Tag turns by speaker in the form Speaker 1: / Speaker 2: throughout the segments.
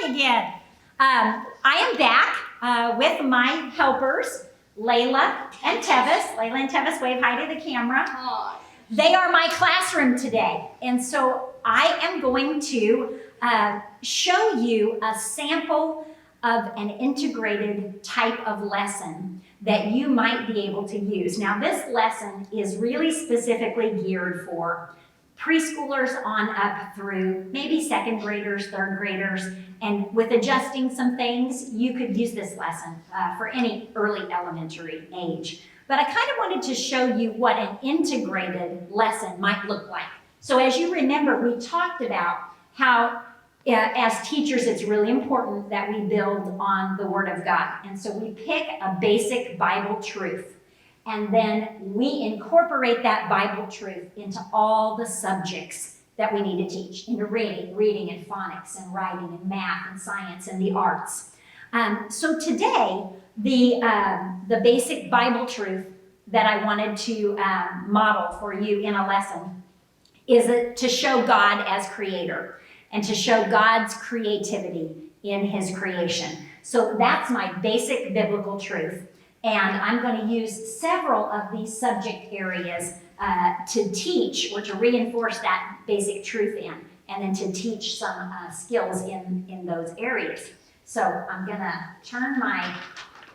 Speaker 1: again. I am back with my helpers, Layla and Tevis. Layla and Tevis, wave hi to the camera.
Speaker 2: Hi.
Speaker 1: They are my classroom today. And so I am going to show you a sample of an integrated type of lesson that you might be able to use. Now, this lesson is really specifically geared for preschoolers on up through maybe second graders, third graders, and with adjusting some things, you could use this lesson for any early elementary age. But I kind of wanted to show you what an integrated lesson might look like. So as you remember, we talked about how as teachers, it's really important that we build on the Word of God. And so we pick a basic Bible truth, and then we incorporate that Bible truth into all the subjects that we need to teach, into reading and phonics and writing and math and science and the arts. So today, the basic Bible truth that I wanted to model for you in a lesson is to show God as creator and to show God's creativity in his creation. So that's my basic biblical truth. And I'm going to use several of these subject areas to teach or to reinforce that basic truth in, and then to teach some skills in those areas. So I'm going to turn my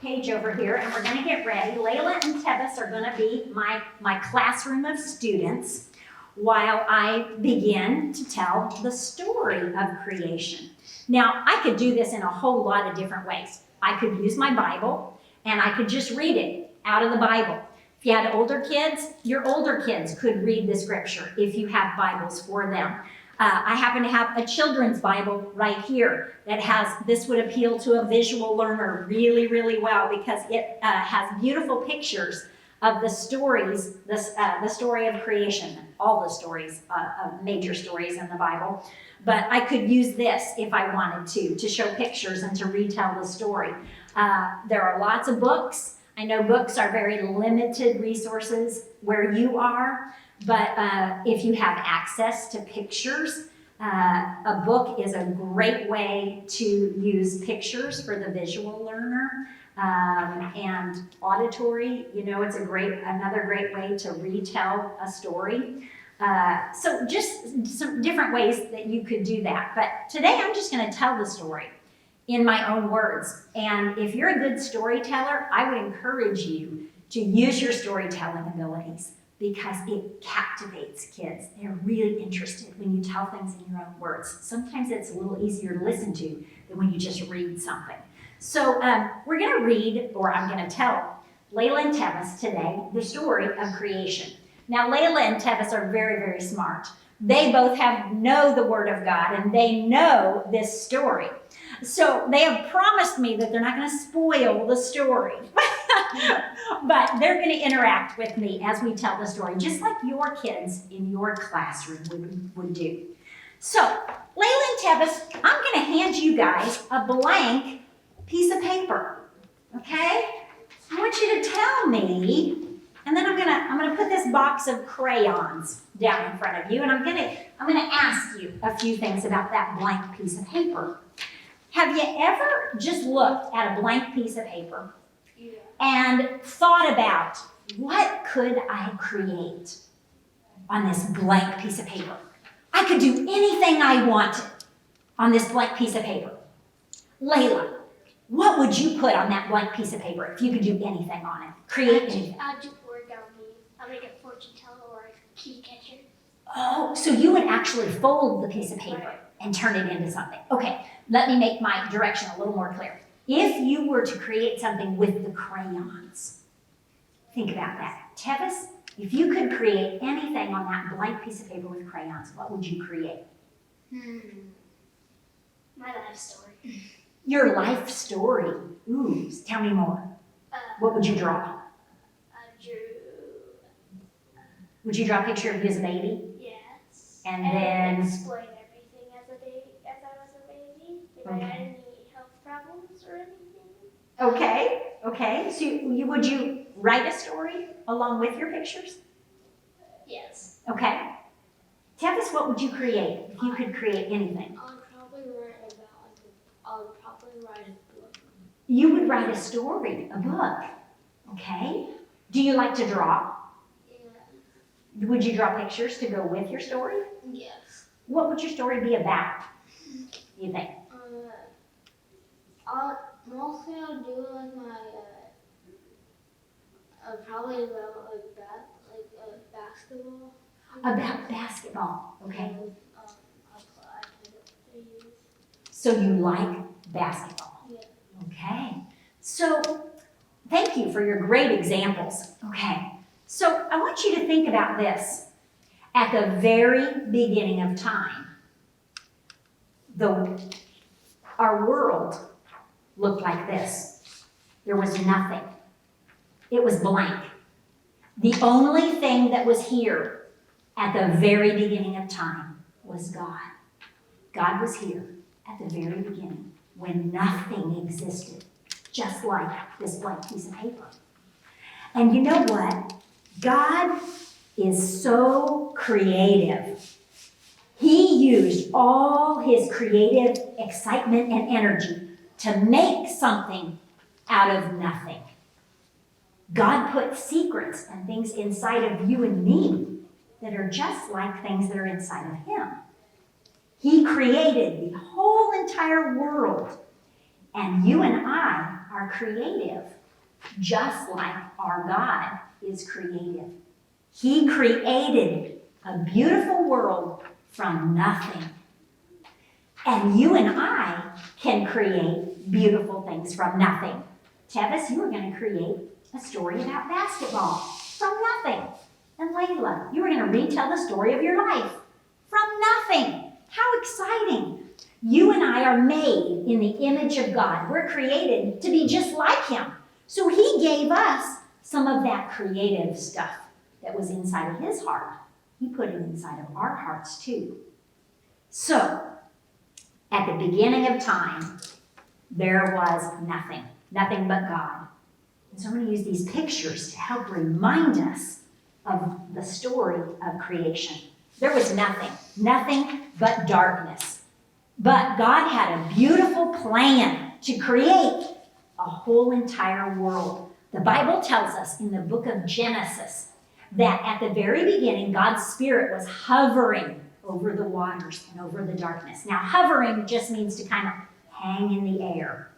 Speaker 1: page over here and we're going to get ready. Layla and Tevis are going to be my classroom of students while I begin to tell the story of creation. Now, I could do this in a whole lot of different ways. I could use my Bible and I could just read it out of the Bible. If you had older kids, your older kids could read the scripture if you have Bibles for them. I happen to have a children's Bible right here that this would appeal to a visual learner really, really well because it has beautiful pictures of the stories, the story of creation, all the stories, major stories in the Bible. But I could use this if I wanted to show pictures and to retell the story. There are lots of books. I know books are very limited resources where you are, but if you have access to pictures, a book is a great way to use pictures for the visual learner. And auditory, it's another great way to retell a story. So just some different ways that you could do that. But today I'm just going to tell the story in my own words. And if you're a good storyteller, I would encourage you to use your storytelling abilities because it captivates kids. They're really interested when you tell things in your own words. Sometimes it's a little easier to listen to than when you just read something. So we're going to read, or I'm going to tell Layla and Tevis today the story of creation. Now, Layla and Tevis are very, very smart. They both know the Word of God, and they know this story. So they have promised me that they're not going to spoil the story. But they're going to interact with me as we tell the story, just like your kids in your classroom would do. So, Layla and Tevis, I'm going to hand you guys a blank piece of paper, okay? I want you to tell me, and then I'm gonna put this box of crayons down in front of you, and I'm gonna ask you a few things about that blank piece of paper. Have you ever just looked at a blank piece of paper and thought about what could I create on this blank piece of paper? I could do anything I wanted on this blank piece of paper. Layla, what would you put on that blank piece of paper if you could do anything on it? Create anything.
Speaker 2: I'd do origami. I'll make a fortune teller or a key catcher.
Speaker 1: Oh, so you would actually fold the piece of paper and turn it into something. Okay, let me make my direction a little more clear. If you were to create something with the crayons, think about that. Tevis, if you could create anything on that blank piece of paper with crayons, what would you create?
Speaker 2: My life story.
Speaker 1: Your life story. Ooh, tell me more. What would you draw?
Speaker 2: I drew.
Speaker 1: Would you draw a picture of you as a baby?
Speaker 2: Yes.
Speaker 1: And then
Speaker 2: explain everything as I was a baby. If I had any health problems or anything.
Speaker 1: Okay. So would you write a story along with your pictures?
Speaker 2: Yes.
Speaker 1: Okay. Tevis, what would you create if you could create anything?
Speaker 2: I'd probably write about
Speaker 1: write a story, a book, okay? Do you like to draw?
Speaker 2: Yeah.
Speaker 1: Would you draw pictures to go with your story?
Speaker 2: Yes.
Speaker 1: What would your story be about, you think?
Speaker 2: Mostly I'll do like my probably about like basketball.
Speaker 1: About basketball, okay?
Speaker 2: I could use.
Speaker 1: So you like basketball,
Speaker 2: Yeah.
Speaker 1: okay? So thank you for your great examples, okay? So I want you to think about this. At the very beginning of time, our world looked like this. There was nothing. It was blank. The only thing that was here at the very beginning of time was God. God was here at the very beginning when nothing existed, just like this blank piece of paper. And you know what? God is so creative. He used all his creative excitement and energy to make something out of nothing. God put secrets and things inside of you and me that are just like things that are inside of him. He created the whole entire world, and you and I are creative, just like our God is creative. He created a beautiful world from nothing. And you and I can create beautiful things from nothing. Tevis, you are going to create a story about basketball from nothing. And Layla, you are going to retell the story of your life from nothing. How exciting. You and I are made in the image of God. We're created to be just like him. So he gave us some of that creative stuff that was inside of his heart. He put it inside of our hearts too. So, at the beginning of time, there was nothing but God. And so I'm going to use these pictures to help remind us of the story of creation. There was nothing but darkness. But God had a beautiful plan to create a whole entire world. The Bible tells us in the book of Genesis that at the very beginning, God's Spirit was hovering over the waters and over the darkness. Now, hovering just means to kind of hang in the air.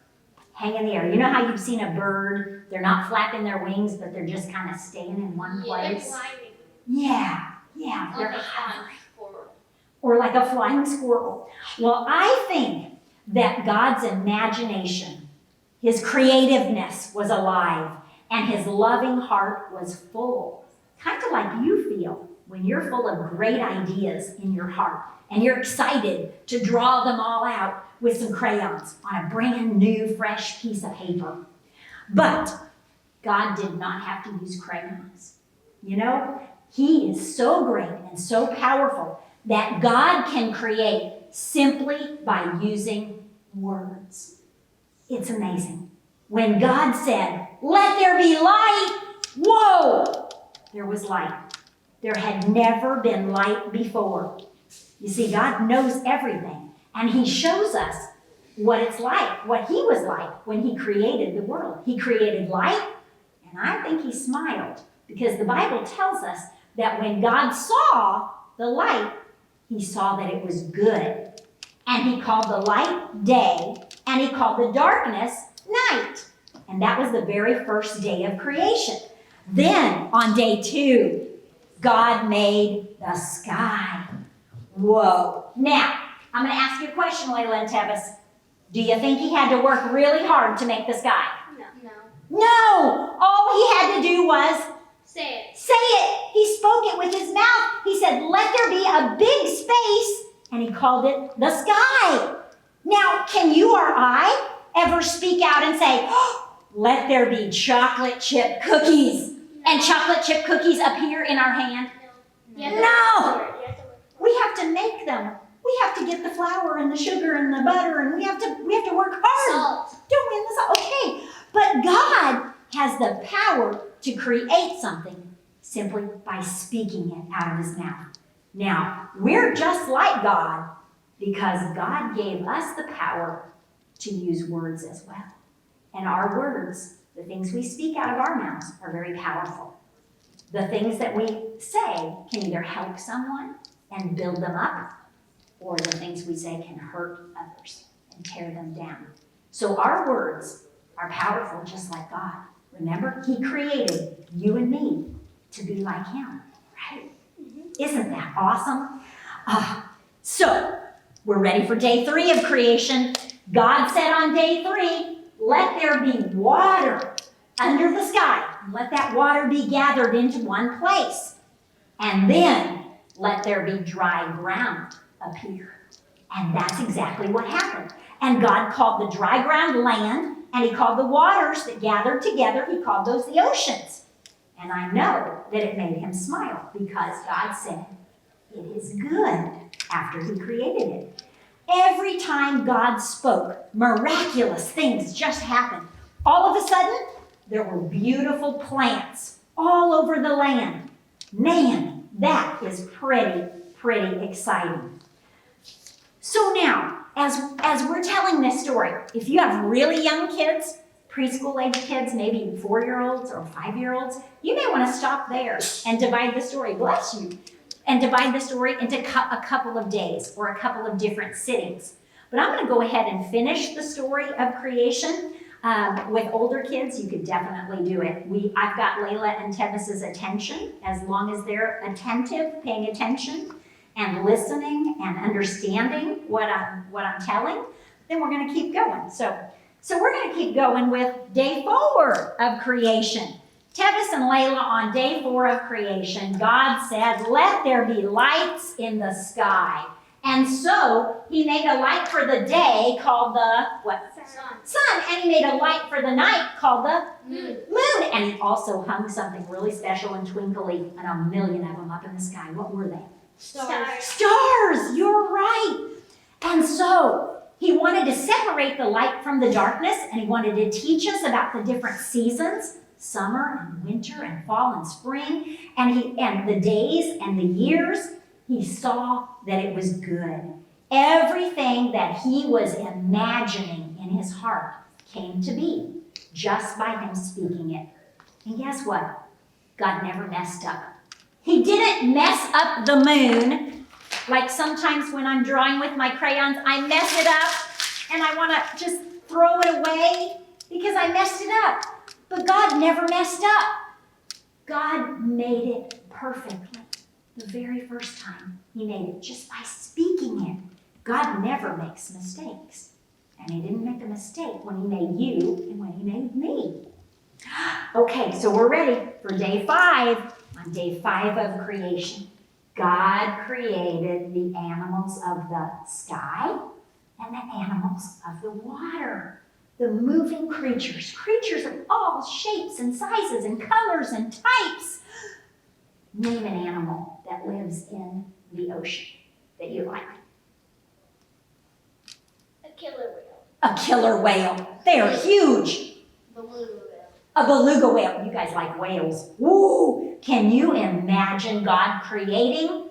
Speaker 1: Hang in the air. You know how you've seen a bird? They're not flapping their wings, but they're just kind of staying in one place. Yeah, they're hovering. Or like a flying squirrel. Well, I think that God's imagination, his creativeness was alive, and his loving heart was full. Kind of like you feel when you're full of great ideas in your heart, and you're excited to draw them all out with some crayons on a brand new, fresh piece of paper. But God did not have to use crayons. You know, he is so great and so powerful that God can create simply by using words. It's amazing. When God said, "Let there be light," whoa, there was light. There had never been light before. You see, God knows everything, and he shows us what it's like, what he was like when he created the world. He created light, and I think he smiled, because the Bible tells us that when God saw the light, he saw that it was good. And he called the light day, and he called the darkness night. And that was the very first day of creation. Then, on day 2, God made the sky. Whoa. Now, I'm going to ask you a question, Layla and Tevis. Do you think he had to work really hard to make the sky?
Speaker 2: No.
Speaker 1: No! All he had to do was
Speaker 2: Say it.
Speaker 1: say it. He spoke it with his mouth. He said, "Let there be a big space," and he called it the sky. Now, can you or I ever speak out and say, "Oh, let there be chocolate chip cookies," and chocolate chip cookies appear in our hand? No. We have to make them. We have to get the flour and the sugar and the butter, and we have to work hard.
Speaker 2: Salt.
Speaker 1: Don't we? Okay. But God has the power to create something simply by speaking it out of his mouth. Now, we're just like God because God gave us the power to use words as well. And our words, the things we speak out of our mouths, are very powerful. The things that we say can either help someone and build them up, or the things we say can hurt others and tear them down. So our words are powerful just like God. Remember, He created you and me to be like Him, right? Isn't that awesome? So, we're ready for day 3 of creation. God said on day 3, let there be water under the sky. Let that water be gathered into one place. And then let there be dry ground appear. And that's exactly what happened. And God called the dry ground land, and He called the waters that gathered together, He called those the oceans. And I know that it made Him smile because God said, it is good after He created it. Every time God spoke, miraculous things just happened. All of a sudden, there were beautiful plants all over the land. Man, that is pretty exciting. So now, as we're telling this story, if you have really young kids, preschool age kids, maybe 4-year-olds or 5-year-olds, you may want to stop there and divide the story, bless you, and divide the story into a couple of days or a couple of different sittings. But I'm going to go ahead and finish the story of creation. With older kids, you could definitely do it. I've got Layla and Tevis's attention. As long as they're attentive, paying attention, and listening and understanding what I'm telling, then we're going to keep going. So we're going to keep going with day 4 of creation. Tevis and Layla, on day 4 of creation, God said, let there be lights in the sky. And so He made a light for the day called the what? Sun. And He made a light for the night called the moon. And He also hung something really special and twinkly, and a million of them up in the sky. What were they? Stars. You're right. And so He wanted to separate the light from the darkness, and He wanted to teach us about the different seasons, summer and winter and fall and spring, and the days and the years. He saw that it was good. Everything that He was imagining in His heart came to be just by Him speaking it. And guess what? God never messed up. He didn't mess up the moon. Like sometimes when I'm drawing with my crayons, I mess it up and I want to just throw it away because I messed it up. But God never messed up. God made it perfectly. The very first time He made it just by speaking it. God never makes mistakes. And He didn't make a mistake when He made you and when He made me. Okay, so we're ready for day 5. On day 5 of creation, God created the animals of the sky and the animals of the water. The moving creatures of all shapes and sizes and colors and types. Name an animal that lives in the ocean that you like.
Speaker 2: A killer whale.
Speaker 1: A killer whale. They're huge.
Speaker 2: Beluga whale.
Speaker 1: A beluga whale. You guys like whales. Woo! Can you imagine God creating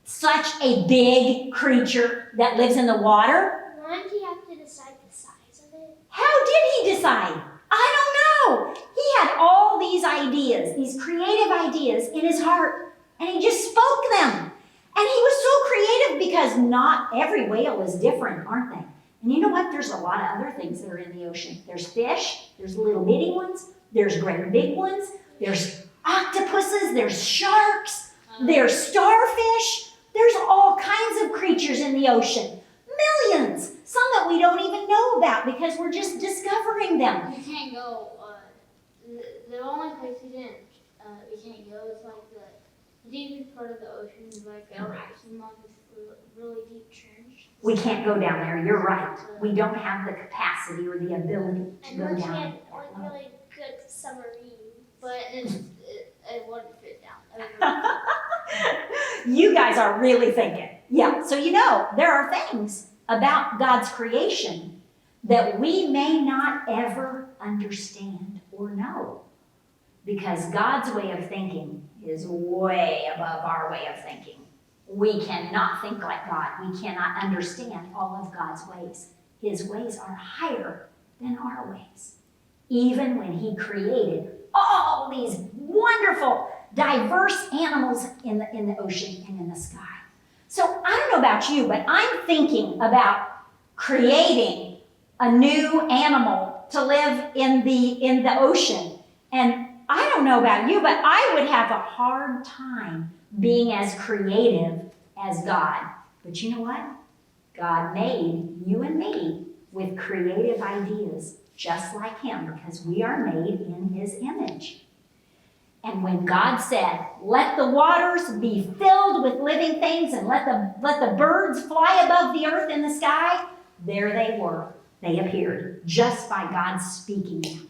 Speaker 1: such a big creature that lives in the water?
Speaker 2: Why did He have to decide the size of it?
Speaker 1: How did He decide? I don't know. He had all these ideas, these creative ideas in His heart, and He just spoke them. And He was so creative because not every whale is different, aren't they? And you know what? There's a lot of other things that are in the ocean. There's fish, there's little bitty ones, there's great big ones, there's octopuses, there's sharks, there's starfish, there's all kinds of creatures in the ocean. Millions, some that we don't even know about because we're just discovering them.
Speaker 3: We can't go, the only place we can't go is like the deepest part of the ocean is like this really deep trench.
Speaker 1: We can't go down there, you're right. We don't have the capacity or the ability to
Speaker 2: And
Speaker 1: go
Speaker 2: once
Speaker 1: down
Speaker 2: we had
Speaker 1: there.
Speaker 2: one really good submarine.
Speaker 3: But it wouldn't fit down.
Speaker 1: You guys are really thinking. Yeah, so there are things about God's creation that we may not ever understand or know. Because God's way of thinking is way above our way of thinking. We cannot think like God. We cannot understand all of God's ways. His ways are higher than our ways. even when he created all these wonderful, diverse animals in the ocean and in the sky. So I don't know about you, but I'm thinking about creating a new animal to live in the ocean. And I don't know about you, but I would have a hard time being as creative as God. But you know what? God made you and me with creative ideas just like him, because we are made in his image. And when God said, let the waters be filled with living things and let the birds fly above the earth in the sky, there they were. They appeared just by God speaking them.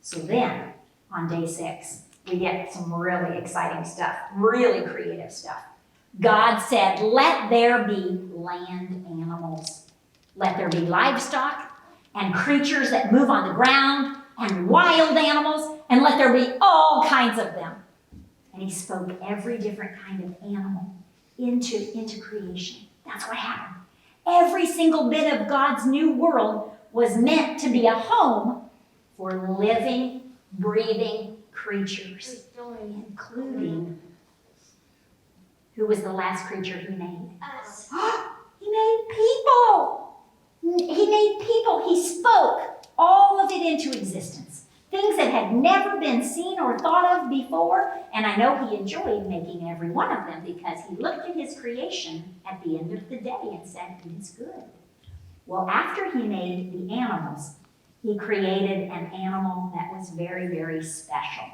Speaker 1: So then, on day 6, we get some really exciting stuff, really creative stuff. God said, let there be land animals. Let there be livestock and creatures that move on the ground and wild animals, and let there be all kinds of them. And he spoke every different kind of animal into creation. That's what happened. Every single bit of God's new world was meant to be a home for living, breathing creatures, including, who was the last creature he made?
Speaker 2: Us.
Speaker 1: He made people. He made people. He spoke all of it into existence. Things that had never been seen or thought of before. And I know he enjoyed making every one of them, because he looked at his creation at the end of the day and said, it is good. Well, after he made the animals, he created an animal that was very, very special.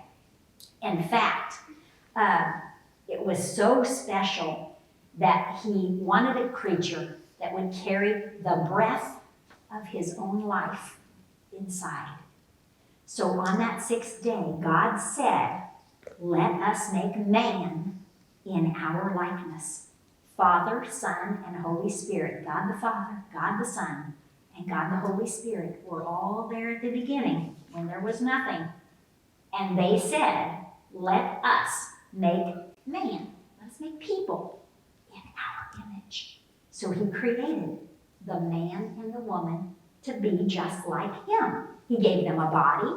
Speaker 1: In fact, it was so special that he wanted a creature that would carry the breath of his own life inside. So on that 6th day, God said, let us make man in our likeness. Father, Son, and Holy Spirit. God the Father, God the Son, and God the Holy Spirit were all there at the beginning when there was nothing. And they said, let us make man. Let's make people in our image. So he created the man and the woman to be just like him. He gave them a body,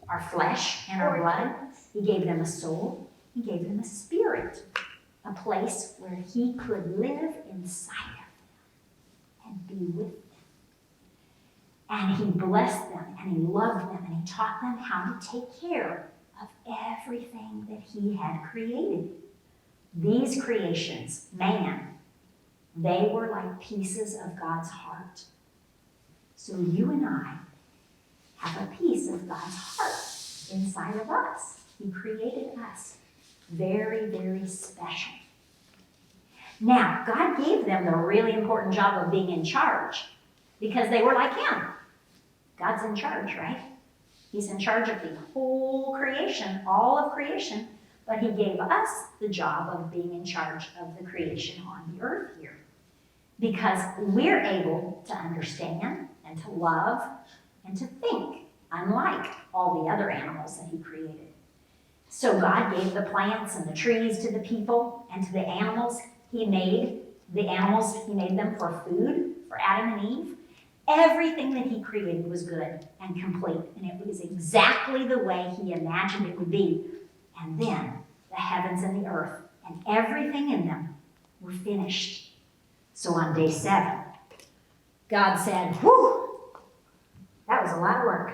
Speaker 1: our flesh and our blood. He gave them a soul. He gave them a spirit, a place where he could live inside of them and be with them. And he blessed them, and he loved them, and he taught them how to take care of everything that he had created. These creations, man, they were like pieces of God's heart. So you and I have a piece of God's heart inside of us. He created us. Very, very special. Now, God gave them the really important job of being in charge, because they were like him. God's in charge, right? He's in charge of the whole creation, all of creation, but he gave us the job of being in charge of the creation on the earth here. Because we're able to understand and to love and to think, unlike all the other animals that he created. So God gave the plants and the trees to the people and to the animals. He made them for food, for Adam and Eve. Everything that he created was good and complete, and it was exactly the way he imagined it would be. And then the heavens and the earth and everything in them were finished. So on day 7, God said, whew, that was a lot of work.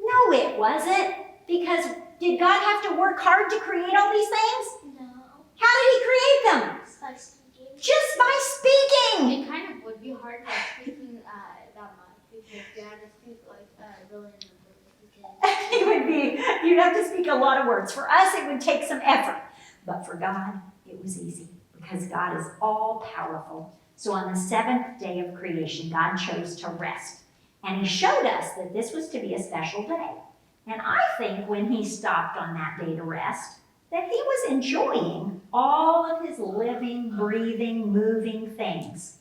Speaker 1: No, it wasn't, because did God have to work hard to create all these things?
Speaker 2: No.
Speaker 1: How did he create them?
Speaker 2: By speaking.
Speaker 1: Just by speaking.
Speaker 3: It kind of would be hard by speaking that much, because you had to speak like really in the
Speaker 1: You'd have to speak a lot of words. For us, it would take some effort. But for God, it was easy, because God is all powerful. So on the 7th day of creation, God chose to rest. And he showed us that this was to be a special day. And I think when he stopped on that day to rest, that he was enjoying all of his living, breathing, moving things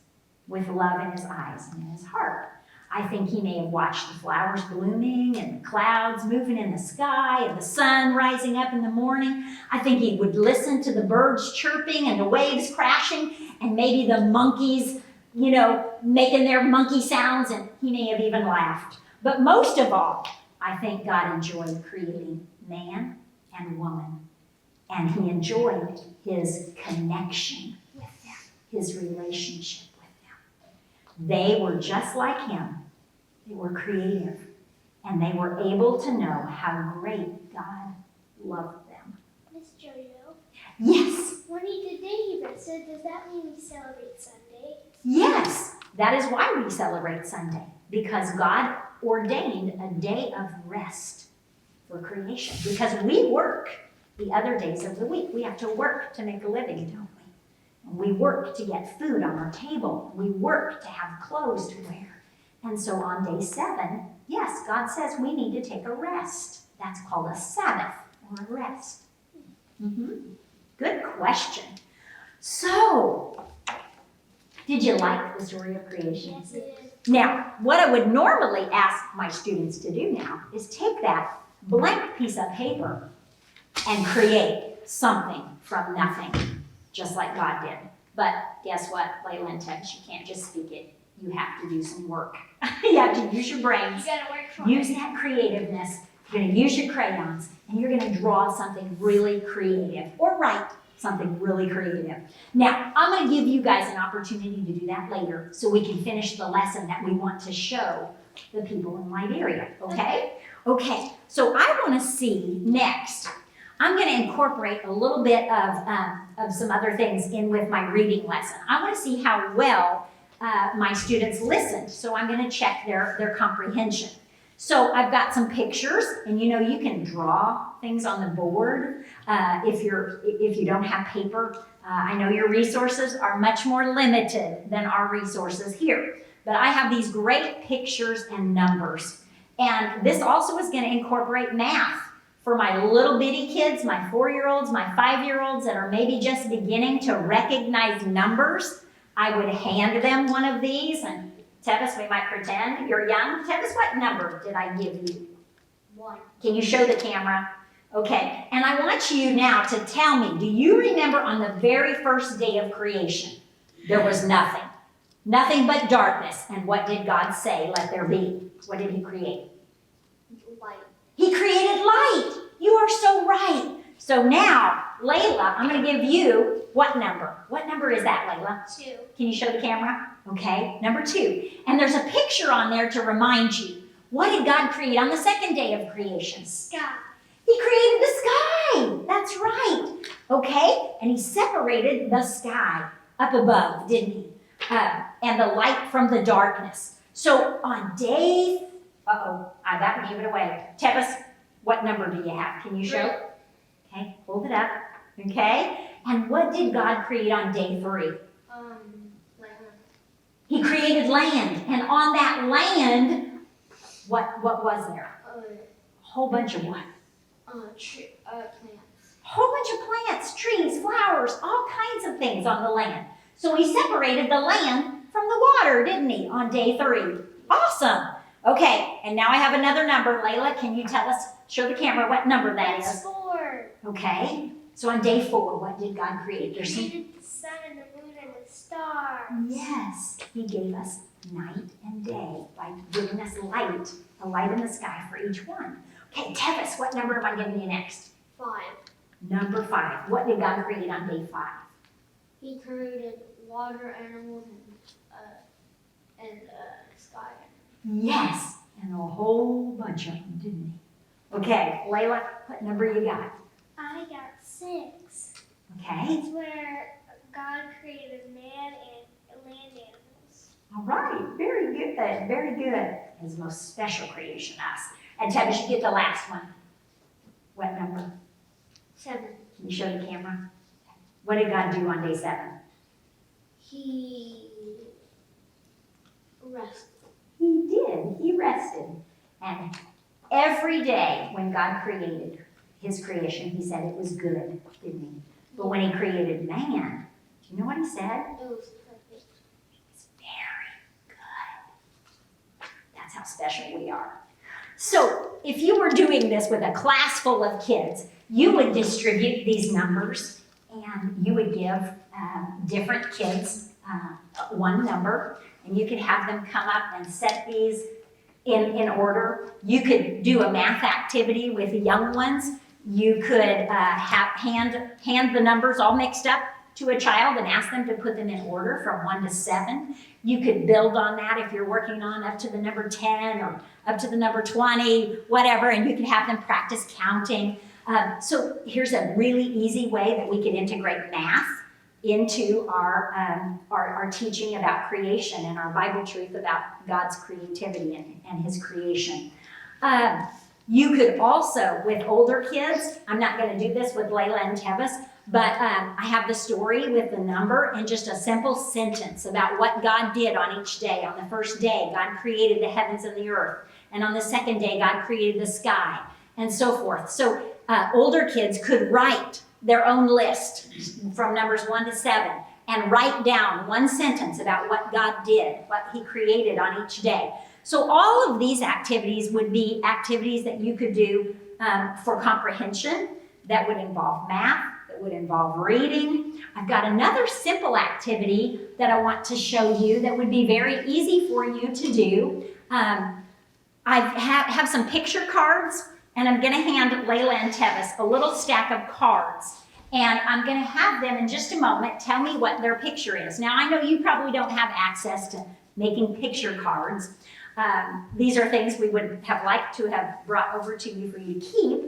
Speaker 1: with love in his eyes and in his heart. I think he may have watched the flowers blooming and the clouds moving in the sky and the sun rising up in the morning. I think he would listen to the birds chirping and the waves crashing and maybe the monkeys, making their monkey sounds, and he may have even laughed. But most of all, I think God enjoyed creating man and woman. And he enjoyed his connection with them, his relationship with them. They were just like him. They were creative. And they were able to know how great God loved them.
Speaker 2: Miss Jojo,
Speaker 1: Yes,
Speaker 2: when he did day he rested, does that mean we celebrate Sunday?
Speaker 1: yes. That is why we celebrate Sunday. Because God ordained a day of rest for creation. Because we work the other days of the week. We have to work to make a living, don't we? And we work to get food on our table. We work to have clothes to wear. And so on day 7, yes, God says we need to take a rest. That's called a Sabbath or a rest. Good question. So, did you like the story of creation?
Speaker 2: Yes, it is.
Speaker 1: Now, what I would normally ask my students to do now is take that blank piece of paper and create something from nothing, just like God did. But guess what, Layla and Tex, you can't just speak it. You have to do some work. You have to use your brains.
Speaker 2: You gotta work for
Speaker 1: Use
Speaker 2: it.
Speaker 1: that creativeness. You're going to use your crayons, and you're going to draw something really creative, or write something really creative. Now, I'm going to give you guys an opportunity to do that later, so we can finish the lesson that we want to show the people in Light Area, okay? Okay, so I want to see next. I'm going to incorporate a little bit of some other things in with my reading lesson. I want to see how well my students listened, so I'm going to check their comprehension. So I've got some pictures, and you know you can draw things on the board if you don't have paper. I know your resources are much more limited than our resources here, but I have these great pictures and numbers. And this also is going to incorporate math for my little bitty kids, my 4-year-olds, my 5-year-olds that are maybe just beginning to recognize numbers. I would hand them one of these, and Tevis, we might pretend you're young. Tevis, what number did I give you?
Speaker 3: 1.
Speaker 1: Can you show the camera? Okay, and I want you now to tell me, do you remember on the very first day of creation, there was nothing? Nothing but darkness. And what did God say, let there be? What did he create?
Speaker 3: Light.
Speaker 1: He created light. You are so right. So now, Layla, I'm going to give you what number? What number is that, Layla?
Speaker 2: 2.
Speaker 1: Can you show the camera? Okay, number 2. And there's a picture on there to remind you. What did God create on the second day of creation?
Speaker 2: Sky.
Speaker 1: He created the sky. That's right. Okay, and he separated the sky up above, didn't he? And the light from the darkness. So on day, I about gave it away. Tevis, what number do you have? Can you show? Okay, hold it up. Okay, and what did God create on day 3?
Speaker 3: Land.
Speaker 1: He created land, and on that land, what was there? A whole bunch of what?
Speaker 3: Plants.
Speaker 1: A whole bunch of plants, trees, flowers, all kinds of things on the land. So he separated the land from the water, didn't he, on day 3? Awesome. Okay, and now I have another number. Layla, can you tell us, show the camera what number that
Speaker 2: That's
Speaker 1: is?
Speaker 2: 4.
Speaker 1: Okay, so on day 4, what did God create?
Speaker 2: He created the sun and the moon and the stars.
Speaker 1: Yes, he gave us night and day by giving us light, a light in the sky for each one. Okay, Tevis, what number am I giving you next?
Speaker 3: 5.
Speaker 1: Number 5. What did God create on day 5?
Speaker 3: He created water animals and sky.
Speaker 1: Yes, and a whole bunch of them, didn't he? Okay, Layla, what number you got?
Speaker 2: I got 6.
Speaker 1: Okay,
Speaker 2: It's where God created man and land animals.
Speaker 1: all right, very good, very good. His most special creation, us. And Tevis, you get the last one. What number?
Speaker 3: 7.
Speaker 1: Can you show the camera? What did God do on day 7?
Speaker 3: He rested.
Speaker 1: He did. He rested. And every day when God created his creation, he said it was good, didn't he? But when he created man, do you know what he said?
Speaker 3: It was perfect.
Speaker 1: It's very good. That's how special we are. So if you were doing this with a class full of kids, you would distribute these numbers and you would give different kids one number, and you could have them come up and set these in order. You could do a math activity with the young ones. You could hand the numbers all mixed up to a child and ask them to put them in order from 1 to 7. You could build on that if you're working on up to the number 10 or up to the number 20, whatever, and you could have them practice counting. So here's a really easy way that we could integrate math into our teaching about creation and our Bible truth about God's creativity and his creation. You could also, with older kids, I'm not going to do this with Layla and Tevis, but I have the story with the number and just a simple sentence about what God did on each day. On the first day, God created the heavens and the earth. And on the second day, God created the sky, and so forth. So older kids could write their own list from numbers 1 to 7 and write down one sentence about what God did, what he created on each day. So all of these activities would be activities that you could do for comprehension, that would involve math, that would involve reading. I've got another simple activity that I want to show you that would be very easy for you to do. I have some picture cards, and I'm going to hand Layla and Tevis a little stack of cards. And I'm going to have them in just a moment tell me what their picture is. Now, I know you probably don't have access to making picture cards. These are things we would have liked to have brought over to you for you to keep.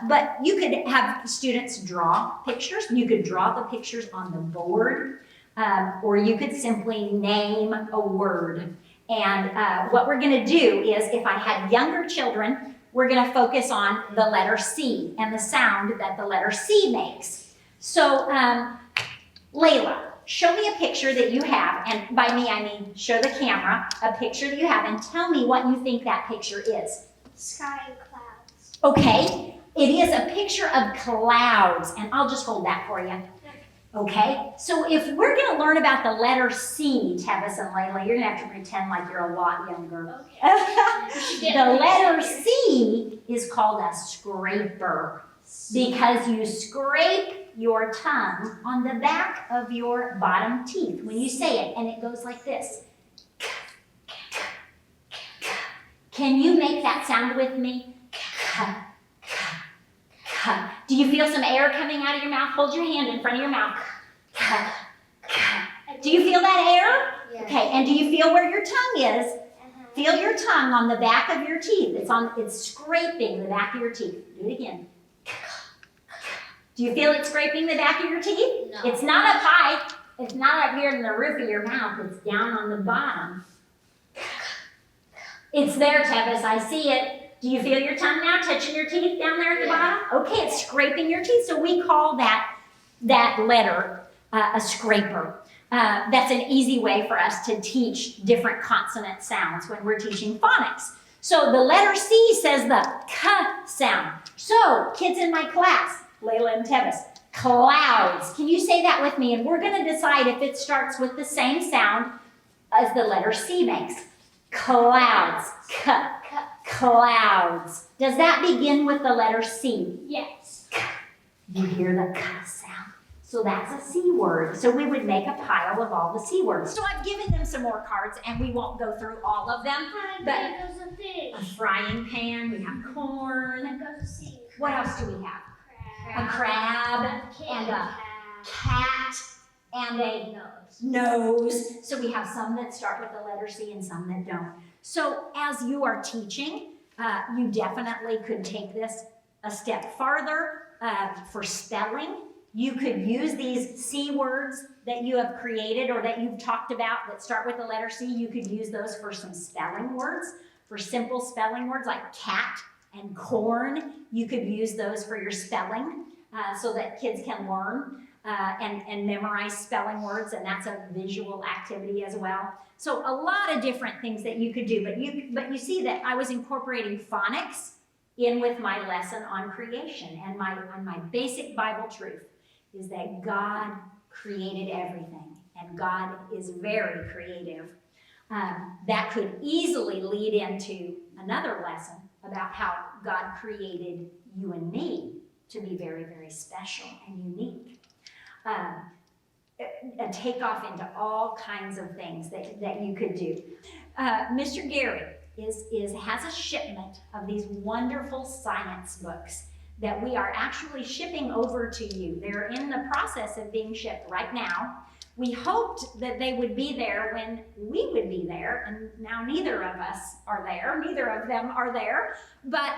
Speaker 1: But you could have students draw pictures. You could draw the pictures on the board, or you could simply name a word. And what we're going to do is, if I had younger children, we're going to focus on the letter C and the sound that the letter C makes. So, Layla, show me a picture that you have, and by me I mean show the camera a picture that you have, and tell me what you think that picture is.
Speaker 2: Sky and clouds.
Speaker 1: Okay, it is a picture of clouds, and I'll just hold that for you. Okay, so if we're going to learn about the letter C, Tevis and Layla, you're going to have to pretend like you're a lot younger.
Speaker 2: Okay.
Speaker 1: The letter C is called a scraper because you scrape your tongue on the back of your bottom teeth when you say it, and it goes like this. Can you make that sound with me? Do you feel some air coming out of your mouth? Hold your hand in front of your mouth. Do you feel that air?
Speaker 3: Yeah.
Speaker 1: Okay, and do you feel where your tongue is? Feel your tongue on the back of your teeth. It's scraping the back of your teeth. Do it again. Do you feel it scraping the back of your teeth?
Speaker 3: No.
Speaker 1: It's not up high. It's not up here in the roof of your mouth. It's down on the bottom. It's there, Tevis. I see it. Do you feel your tongue now touching your teeth down there at the bottom? Okay, it's scraping your teeth. So we call that letter a scraper. That's an easy way for us to teach different consonant sounds when we're teaching phonics. So the letter C says the K sound. So kids in my class, Layla and Tevis, clouds. Can you say that with me? And we're going to decide if it starts with the same sound as the letter C makes. Clouds. K. Clouds. Does that begin with the letter C?
Speaker 2: Yes.
Speaker 1: You hear the K sound. So that's a C word. So we would make a pile of all the C words. So I've given them some more cards, and we won't go through all of them.
Speaker 2: Hi,
Speaker 1: But
Speaker 2: there goes a fish.
Speaker 1: a frying pan, we have corn.
Speaker 2: There goes a sea.
Speaker 1: What else do we have?
Speaker 2: Crab.
Speaker 1: A crab and a cat and a nose. So we have some that start with the letter C and some that don't. So as you are teaching, you definitely could take this a step farther for spelling. You could use these C words that you have created or that you've talked about that start with the letter C. You could use those for some spelling words, for simple spelling words like cat and corn. You could use those for your spelling so that kids can learn and memorize spelling words, and that's a visual activity as well. So a lot of different things that you could do, but you see that I was incorporating phonics in with my lesson on creation, and my basic Bible truth is that God created everything, and God is very creative. That could easily lead into another lesson about how God created you and me to be very, very special and unique. Take off into all kinds of things that you could do. Mr. Gary, has a shipment of these wonderful science books that we are actually shipping over to you. They're in the process of being shipped right now. We hoped that they would be there when we would be there, and now neither of us are there, neither of them are there, but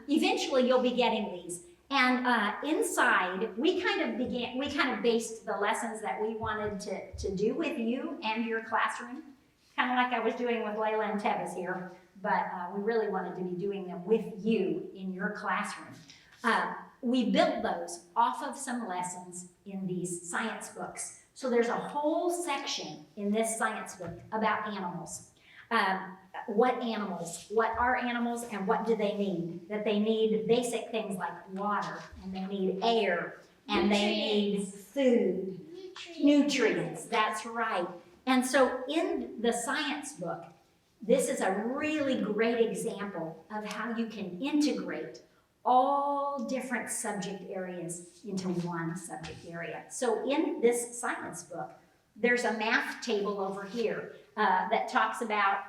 Speaker 1: eventually you'll be getting these. And inside, we kind of based the lessons that we wanted to do with you and your classroom, kind of like I was doing with Layla and Tevis here, but we really wanted to be doing them with you in your classroom. We built those off of some lessons in these science books. So there's a whole section in this science book about animals. What are animals, and what do they need? That they need basic things like water, and they need air, and they need food, nutrients, that's right. And so in the science book, this is a really great example of how you can integrate all different subject areas into one subject area. So in this science book, there's a math table over here that talks about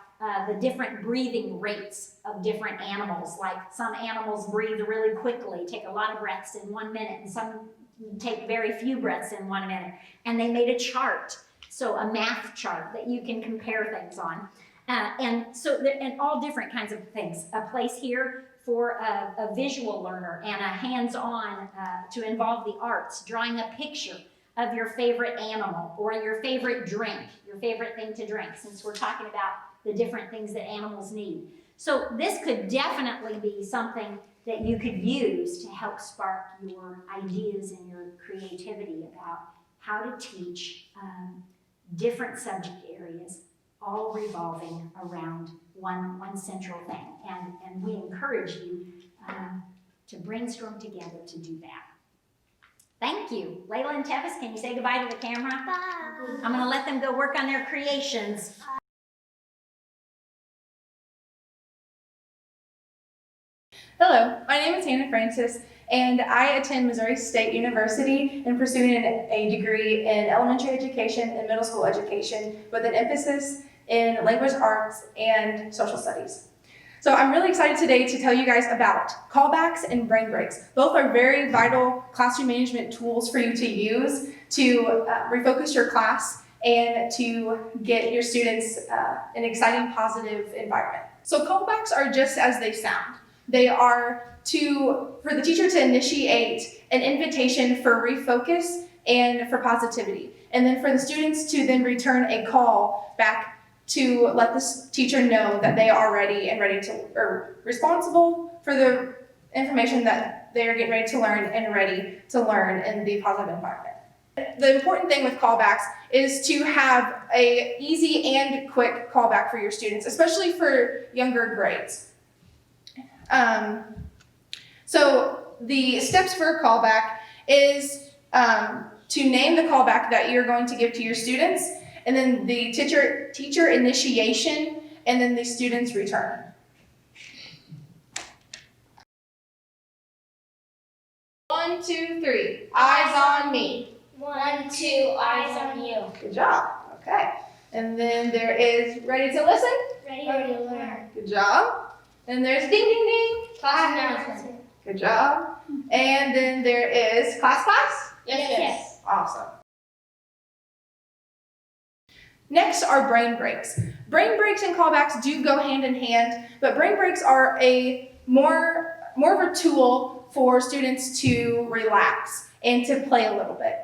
Speaker 1: the different breathing rates of different animals. Like some animals breathe really quickly, take a lot of breaths in 1 minute, and some take very few breaths in 1 minute. And they made a chart, so a math chart that you can compare things on. And all different kinds of things. A place here for a visual learner and a hands-on to involve the arts, drawing a picture of your favorite animal or your favorite drink, your favorite thing to drink, since we're talking about the different things that animals need. So this could definitely be something that you could use to help spark your ideas and your creativity about how to teach different subject areas, all revolving around one central thing. And we encourage you to brainstorm together to do that. Thank you. Layla and Tevis, can you say goodbye to the camera?
Speaker 2: Bye.
Speaker 1: I'm gonna let them go work on their creations.
Speaker 4: Hello, my name is Hannah Francis, and I attend Missouri State University and pursuing a degree in elementary education and middle school education with an emphasis in language arts and social studies. So I'm really excited today to tell you guys about callbacks and brain breaks. Both are very vital classroom management tools for you to use to refocus your class and to get your students an exciting, positive environment. So callbacks are just as they sound. They are for the teacher to initiate an invitation for refocus and for positivity. And then for the students to then return a call back to let the teacher know that they are ready and responsible for the information that they are getting ready to learn and ready to learn in the positive environment. The important thing with callbacks is to have a easy and quick callback for your students, especially for younger grades. So the steps for a callback is to name the callback that you're going to give to your students, and then the teacher initiation, and then the student's return. One, two, three. Eyes on me.
Speaker 2: 1, 2, eyes on you.
Speaker 4: Good job. Okay. And then there is ready to listen.
Speaker 2: Ready to learn.
Speaker 4: Good job. And there's ding, ding, ding.
Speaker 2: Class announcement.
Speaker 4: Good job. And then there is class.
Speaker 2: Yes.
Speaker 4: Awesome. Next are brain breaks. Brain breaks and callbacks do go hand in hand, but brain breaks are a more of a tool for students to relax and to play a little bit.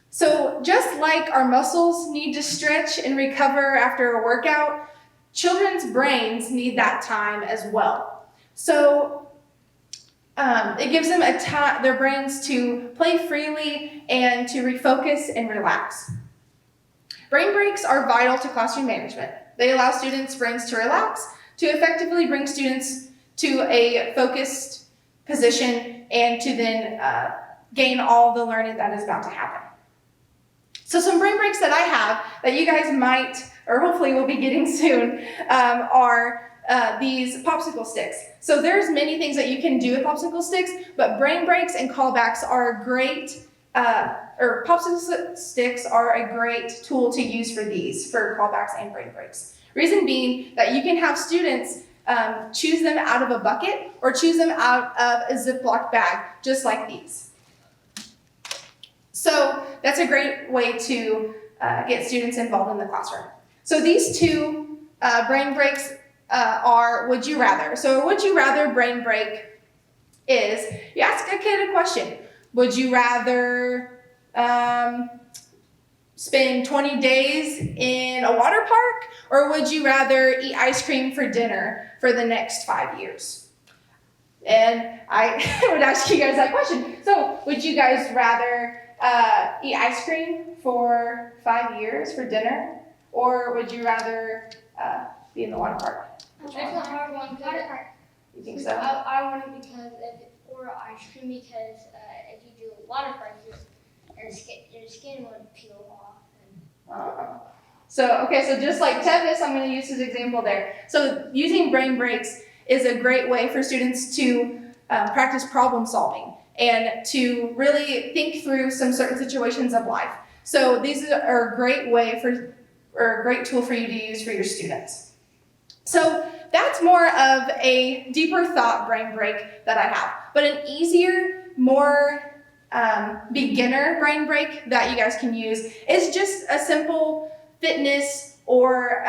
Speaker 4: So just like our muscles need to stretch and recover after a workout, children's brains need that time as well. So it gives them their brains to play freely and to refocus and relax. Brain breaks are vital to classroom management. They allow students' brains to relax, to effectively bring students to a focused position, and to then gain all the learning that is about to happen. So some brain breaks that I have that you guys might, or hopefully will be getting soon, are these popsicle sticks. So there's many things that you can do with popsicle sticks, but brain breaks and callbacks are great, or popsicle sticks are a great tool to use for these, for callbacks and brain breaks. Reason being that you can have students choose them out of a bucket or choose them out of a Ziploc bag, just like these. So that's a great way to get students involved in the classroom. So these two brain breaks are would you rather. So a would you rather brain break is you ask a kid a question. Would you rather spend 20 days in a water park, or would you rather eat ice cream for dinner for the next 5 years? And I would ask you guys that question. So would you guys rather eat ice cream for 5 years for dinner, or would you rather be in the water park?
Speaker 3: That's a hard one.
Speaker 4: You think so?
Speaker 3: I want it because or ice cream because if you do water park, your skin would peel off.
Speaker 4: So just like Tevis, I'm going to use his example there. So using brain breaks is a great way for students to practice problem solving and to really think through some certain situations of life. So these are a great way or a great tool for you to use for your students. So that's more of a deeper thought brain break that I have. But an easier, more beginner brain break that you guys can use is just a simple fitness or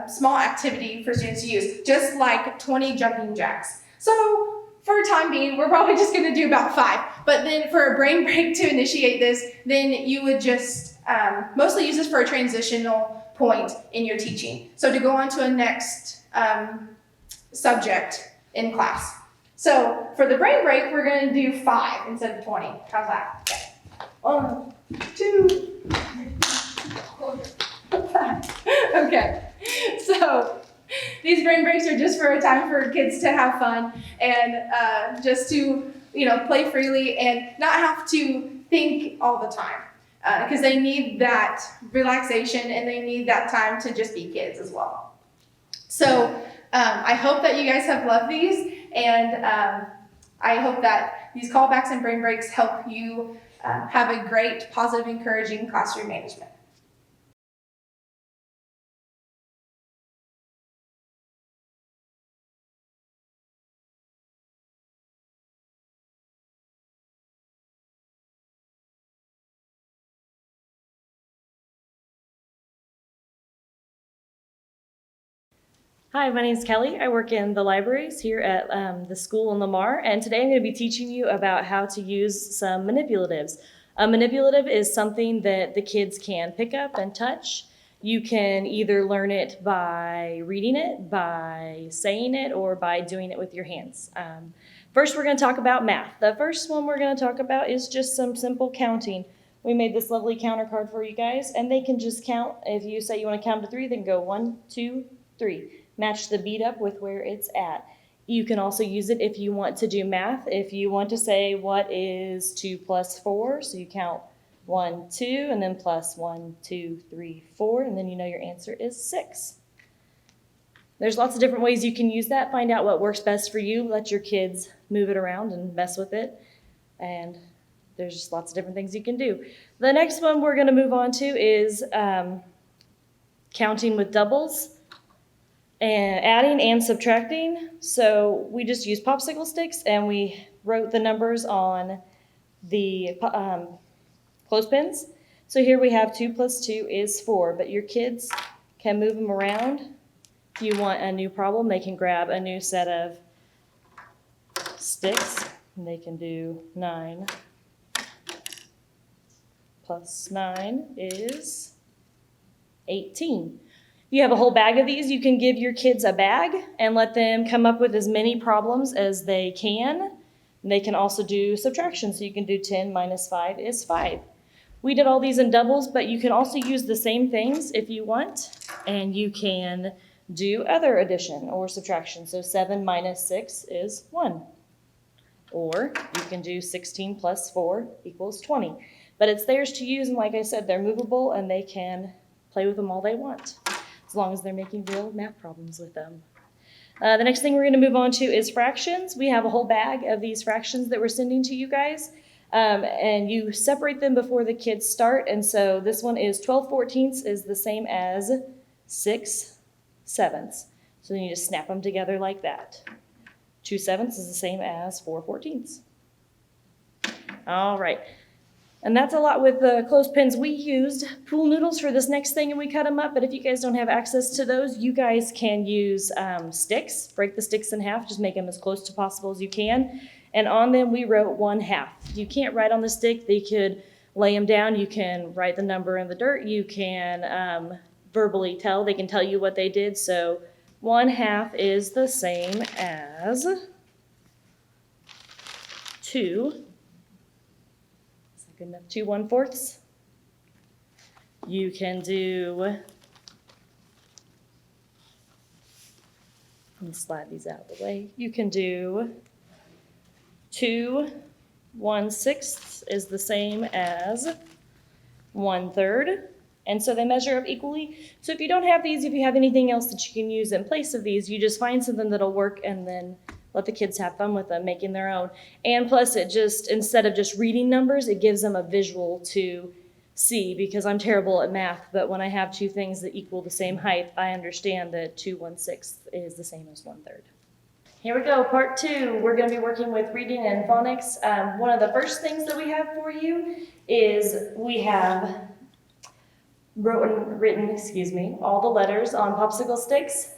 Speaker 4: small activity for students to use, just like 20 jumping jacks. So for time being, we're probably just going to do about 5. But then for a brain break to initiate this, then you would just mostly use this for a transitional point in your teaching. So to go on to a next subject in class. So for the brain break, we're going to do 5 instead of 20. How's that? Okay. 1, 2, 5. Okay. So these brain breaks are just for a time for kids to have fun and just to play freely and not have to think all the time because they need that relaxation and they need that time to just be kids as well. So I hope that you guys have loved these, and I hope that these callbacks and brain breaks help you have a great, positive, encouraging classroom management.
Speaker 5: Hi, my name is Kelly. I work in the libraries here at the school in Lamar, and today I'm going to be teaching you about how to use some manipulatives. A manipulative is something that the kids can pick up and touch. You can either learn it by reading it, by saying it, or by doing it with your hands. First, we're going to talk about math. The first one we're going to talk about is just some simple counting. We made this lovely counter card for you guys, and they can just count. If you say you want to count to 3, then go 1, 2, 3. Match the beat up with where it's at. You can also use it if you want to do math. If you want to say what is 2 plus 4, so you count 1, 2, and then plus 1, 2, 3, 4, and then you know your answer is 6. There's lots of different ways you can use that. Find out what works best for you. Let your kids move it around and mess with it. And there's just lots of different things you can do. The next one we're going to move on to is counting with doubles. And adding and subtracting. So we just used popsicle sticks and we wrote the numbers on the clothespins. So here we have 2 plus 2 is 4, but your kids can move them around. If you want a new problem, they can grab a new set of sticks and they can do 9 plus 9 is 18. If you have a whole bag of these, you can give your kids a bag and let them come up with as many problems as they can. And they can also do subtraction, so you can do 10 minus 5 is 5. We did all these in doubles, but you can also use the same things if you want, and you can do other addition or subtraction. So 7 minus 6 is 1. Or you can do 16 plus 4 equals 20. But it's theirs to use, and like I said, they're movable and they can play with them all they want, as long as they're making real math problems with them. The next thing we're going to move on to is fractions. We have a whole bag of these fractions that we're sending to you guys, and you separate them before the kids start. And so this one is 12/14 is the same as 6/7. So then you just snap them together like that. 2/7 is the same as 4/14. All right. And that's a lot with the clothespins. We used pool noodles for this next thing and we cut them up, but if you guys don't have access to those, you guys can use sticks. Break the sticks in half, just make them as close to possible as you can. And on them we wrote 1/2. You can't write on the stick, they could lay them down, you can write the number in the dirt, you can verbally tell, they can tell you what they did. So 1/2 is the same as 2. Good enough. 2 1/4. You can do, let me slide these out of the way. You can do 2 1/6 is the same as 1/3. And so they measure up equally. So if you don't have these, if you have anything else that you can use in place of these, you just find something that'll work and then let the kids have fun with them, making their own. And plus it just, instead of just reading numbers, it gives them a visual to see, because I'm terrible at math, but when I have two things that equal the same height, I understand that 2 1/6 is the same as 1/3. Here we go, part 2. We're gonna be working with reading and phonics. One of the first things that we have for you is we have written, all the letters on popsicle sticks.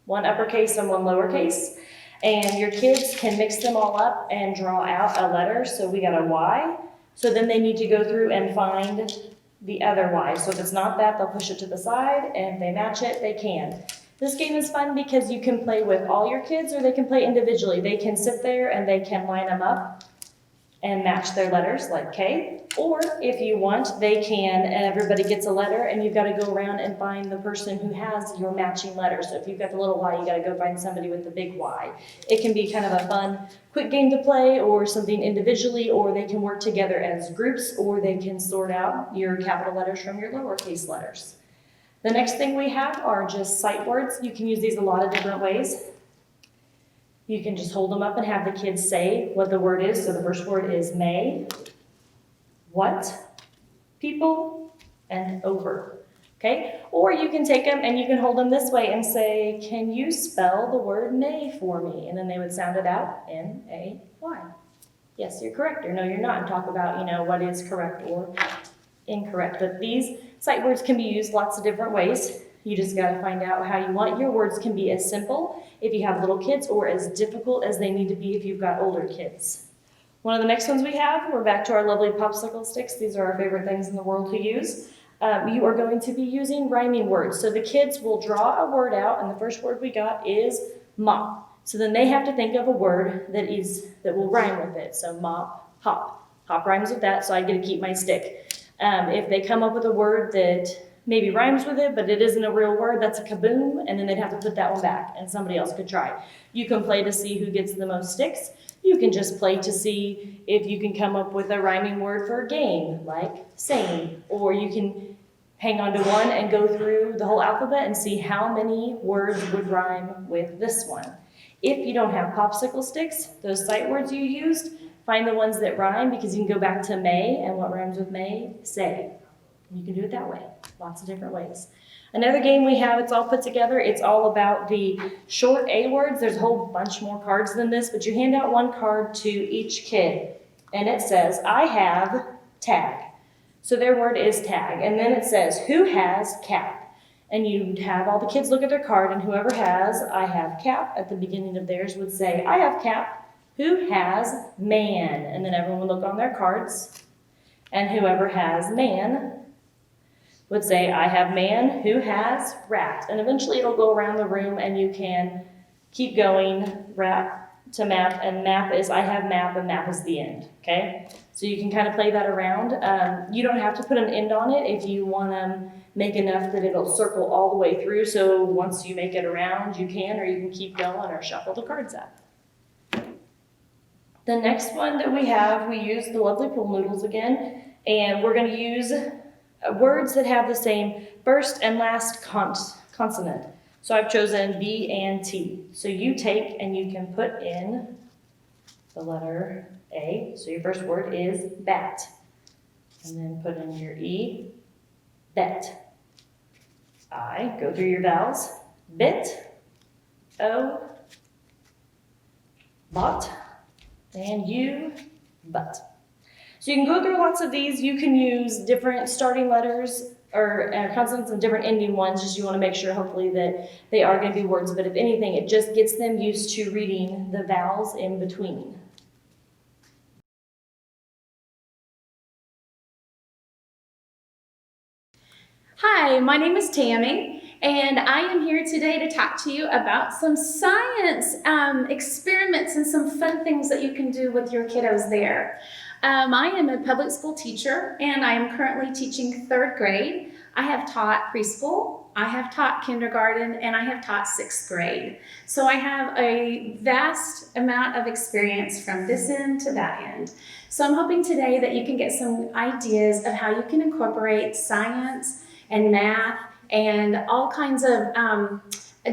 Speaker 5: One uppercase and one lowercase, and your kids can mix them all up and draw out a letter. So we got a Y, so then they need to go through and find the other Y. So if it's not that, they'll push it to the side, and if they match it, they can. This game is fun because you can play with all your kids or they can play individually. They can sit there and they can line them up and match their letters like K, or if you want, they can, and everybody gets a letter and you've got to go around and find the person who has your matching letter. So if you've got the little Y, you got to go find somebody with the big Y. It can be kind of a fun, quick game to play, or something individually, or they can work together as groups, or they can sort out your capital letters from your lowercase letters. The next thing we have are just sight words. You can use these a lot of different ways. You can just hold them up and have the kids say what the word is. So the first word is may, what, people, and over. Okay? Or you can take them and you can hold them this way and say, can you spell the word may for me? And then they would sound it out, N-A-Y. Yes, you're correct, or no, you're not, and talk about, what is correct or incorrect. But these sight words can be used lots of different ways. You just got to find out how you want. Your words can be as simple if you have little kids or as difficult as they need to be if you've got older kids. One of the next ones we have, we're back to our lovely popsicle sticks. These are our favorite things in the world to use. You are going to be using rhyming words. So the kids will draw a word out, and the first word we got is mop. So then they have to think of a word that will rhyme with it. So mop, hop. Hop rhymes with that, so I get to keep my stick. If they come up with a word that maybe rhymes with it, but it isn't a real word, that's a kaboom, and then they'd have to put that one back, and somebody else could try. You can play to see who gets the most sticks. You can just play to see if you can come up with a rhyming word for a game, like sane, or you can hang on to one and go through the whole alphabet and see how many words would rhyme with this one. If you don't have popsicle sticks, those sight words you used, find the ones that rhyme, because you can go back to may, and what rhymes with may? Say. You can do it that way, lots of different ways. Another game we have, it's all put together, it's all about the short A words. There's a whole bunch more cards than this, but you hand out one card to each kid, and it says, I have tag. So their word is tag, and then it says, who has cap? And you'd have all the kids look at their card, and whoever has I have cap at the beginning of theirs would say, I have cap. Who has man? And then everyone would look on their cards, and whoever has man would say, I have man. Who has rat? And eventually it'll go around the room and you can keep going, rat to map, and map is I have map, and map is the end, okay? So you can kind of play that around. You don't have to put an end on it if you want to make enough that it'll circle all the way through. So once you make it around, you can, or you can keep going or shuffle the cards out. The next one that we have, we use the lovely pool noodles again, and we're going to use words that have the same first and last consonant. So I've chosen B and T. So you take and you can put in the letter A. So your first word is bat. And then put in your E, bet. I, go through your vowels. Bit, O, bot, and U, but. So you can go through lots of these. You can use different starting letters or consonants and different ending ones, just you want to make sure hopefully that they are going to be words, but if anything, it just gets them used to reading the vowels in between.
Speaker 4: Hi, my name is Tammy, and I am here today to talk to you about some science experiments and some fun things that you can do with your kiddos there. I am a public school teacher, and I am currently teaching 3rd grade. I have taught preschool, I have taught kindergarten, and I have taught 6th grade. So I have a vast amount of experience from this end to that end. So I'm hoping today that you can get some ideas of how you can incorporate science and math and all kinds of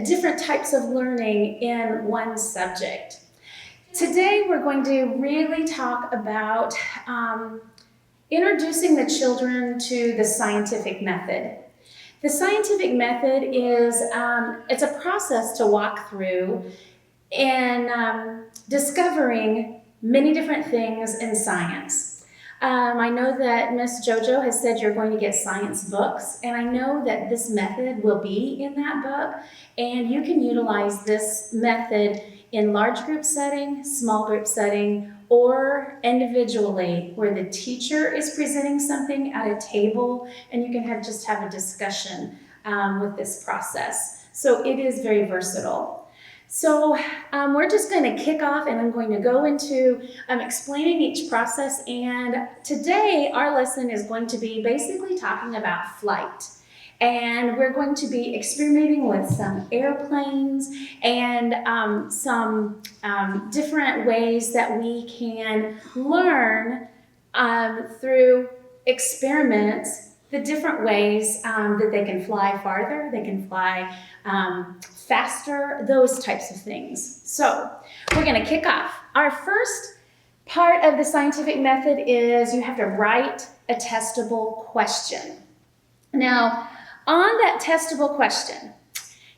Speaker 4: different types of learning in one subject. Today we're going to really talk about introducing the children to the scientific method. The scientific method is it's a process to walk through in discovering many different things in science. I know that Miss JoJo has said you're going to get science books, and I know that this method will be in that book, and you can utilize this method in large group setting, small group setting, or individually, where the teacher is presenting something at a table, and you can just have a discussion with this process. So it is very versatile. So we're just going to kick off, and I'm going to go into explaining each process. And today our lesson is going to be basically talking about flight. And we're going to be experimenting with some airplanes and some different ways that we can learn through experiments the different ways that they can fly farther, they can fly faster, those types of things. So we're going to kick off. Our first part of the scientific method is you have to write a testable question. Now, on that testable question,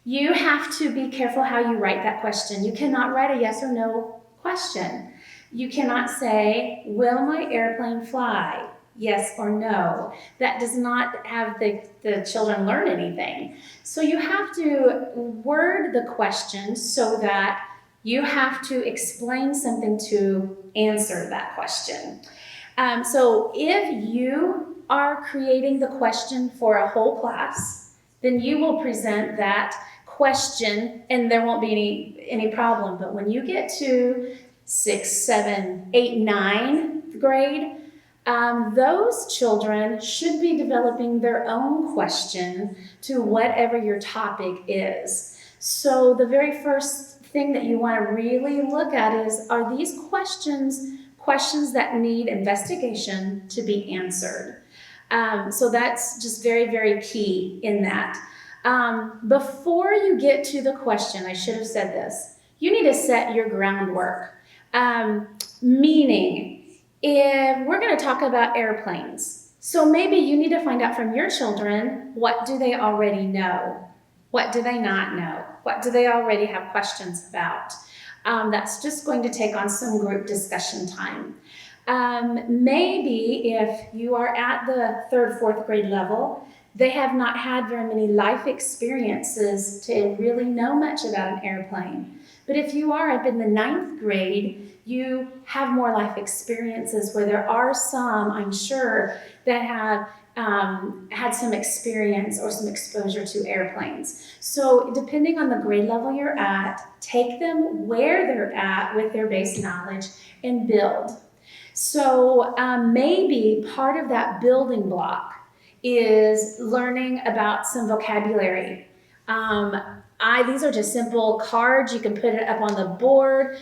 Speaker 4: you have to be careful how you write that question. You cannot write a yes or no question. You cannot say, will my airplane fly? Yes or no. That does not have the children learn anything. So you have to word the question so that you have to explain something to answer that question. So if you are creating the question for a whole class, then you will present that question and there won't be any problem. But when you get to 6, 7, 8, 9th grade, those children should be developing their own question to whatever your topic is. So the very first thing that you want to really look at is, are these questions that need investigation to be answered? So that's just very, very key in that. Before you get to the question, I should have said this, you need to set your groundwork. Meaning, if we're going to talk about airplanes, so maybe you need to find out from your children, what do they already know? What do they not know? What do they already have questions about? That's just going to take on some group discussion time. Maybe if you are at the 3rd, 4th grade level, they have not had very many life experiences to really know much about an airplane. But if you are up in the 9th grade, you have more life experiences where there are some, I'm sure, that have had some experience or some exposure to airplanes. So depending on the grade level you're at, take them where they're at with their base knowledge and build. So maybe part of that building block is learning about some vocabulary. These are just simple cards. You can put it up on the board.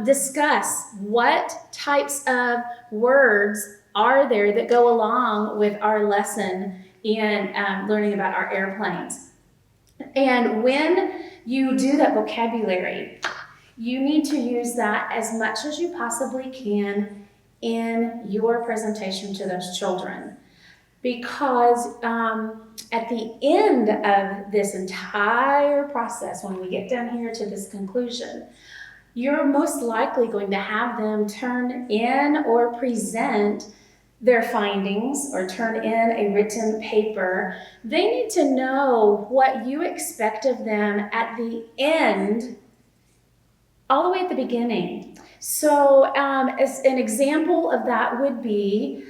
Speaker 4: Discuss what types of words are there that go along with our lesson in learning about our airplanes. And when you do that vocabulary, you need to use that as much as you possibly can in your presentation to those children. Because
Speaker 6: at the end of this entire process, when we get down here to this conclusion, you're most likely going to have them turn in or present their findings or turn in a written paper. They need to know what you expect of them at the end, all the way at the beginning. So as an example of that would be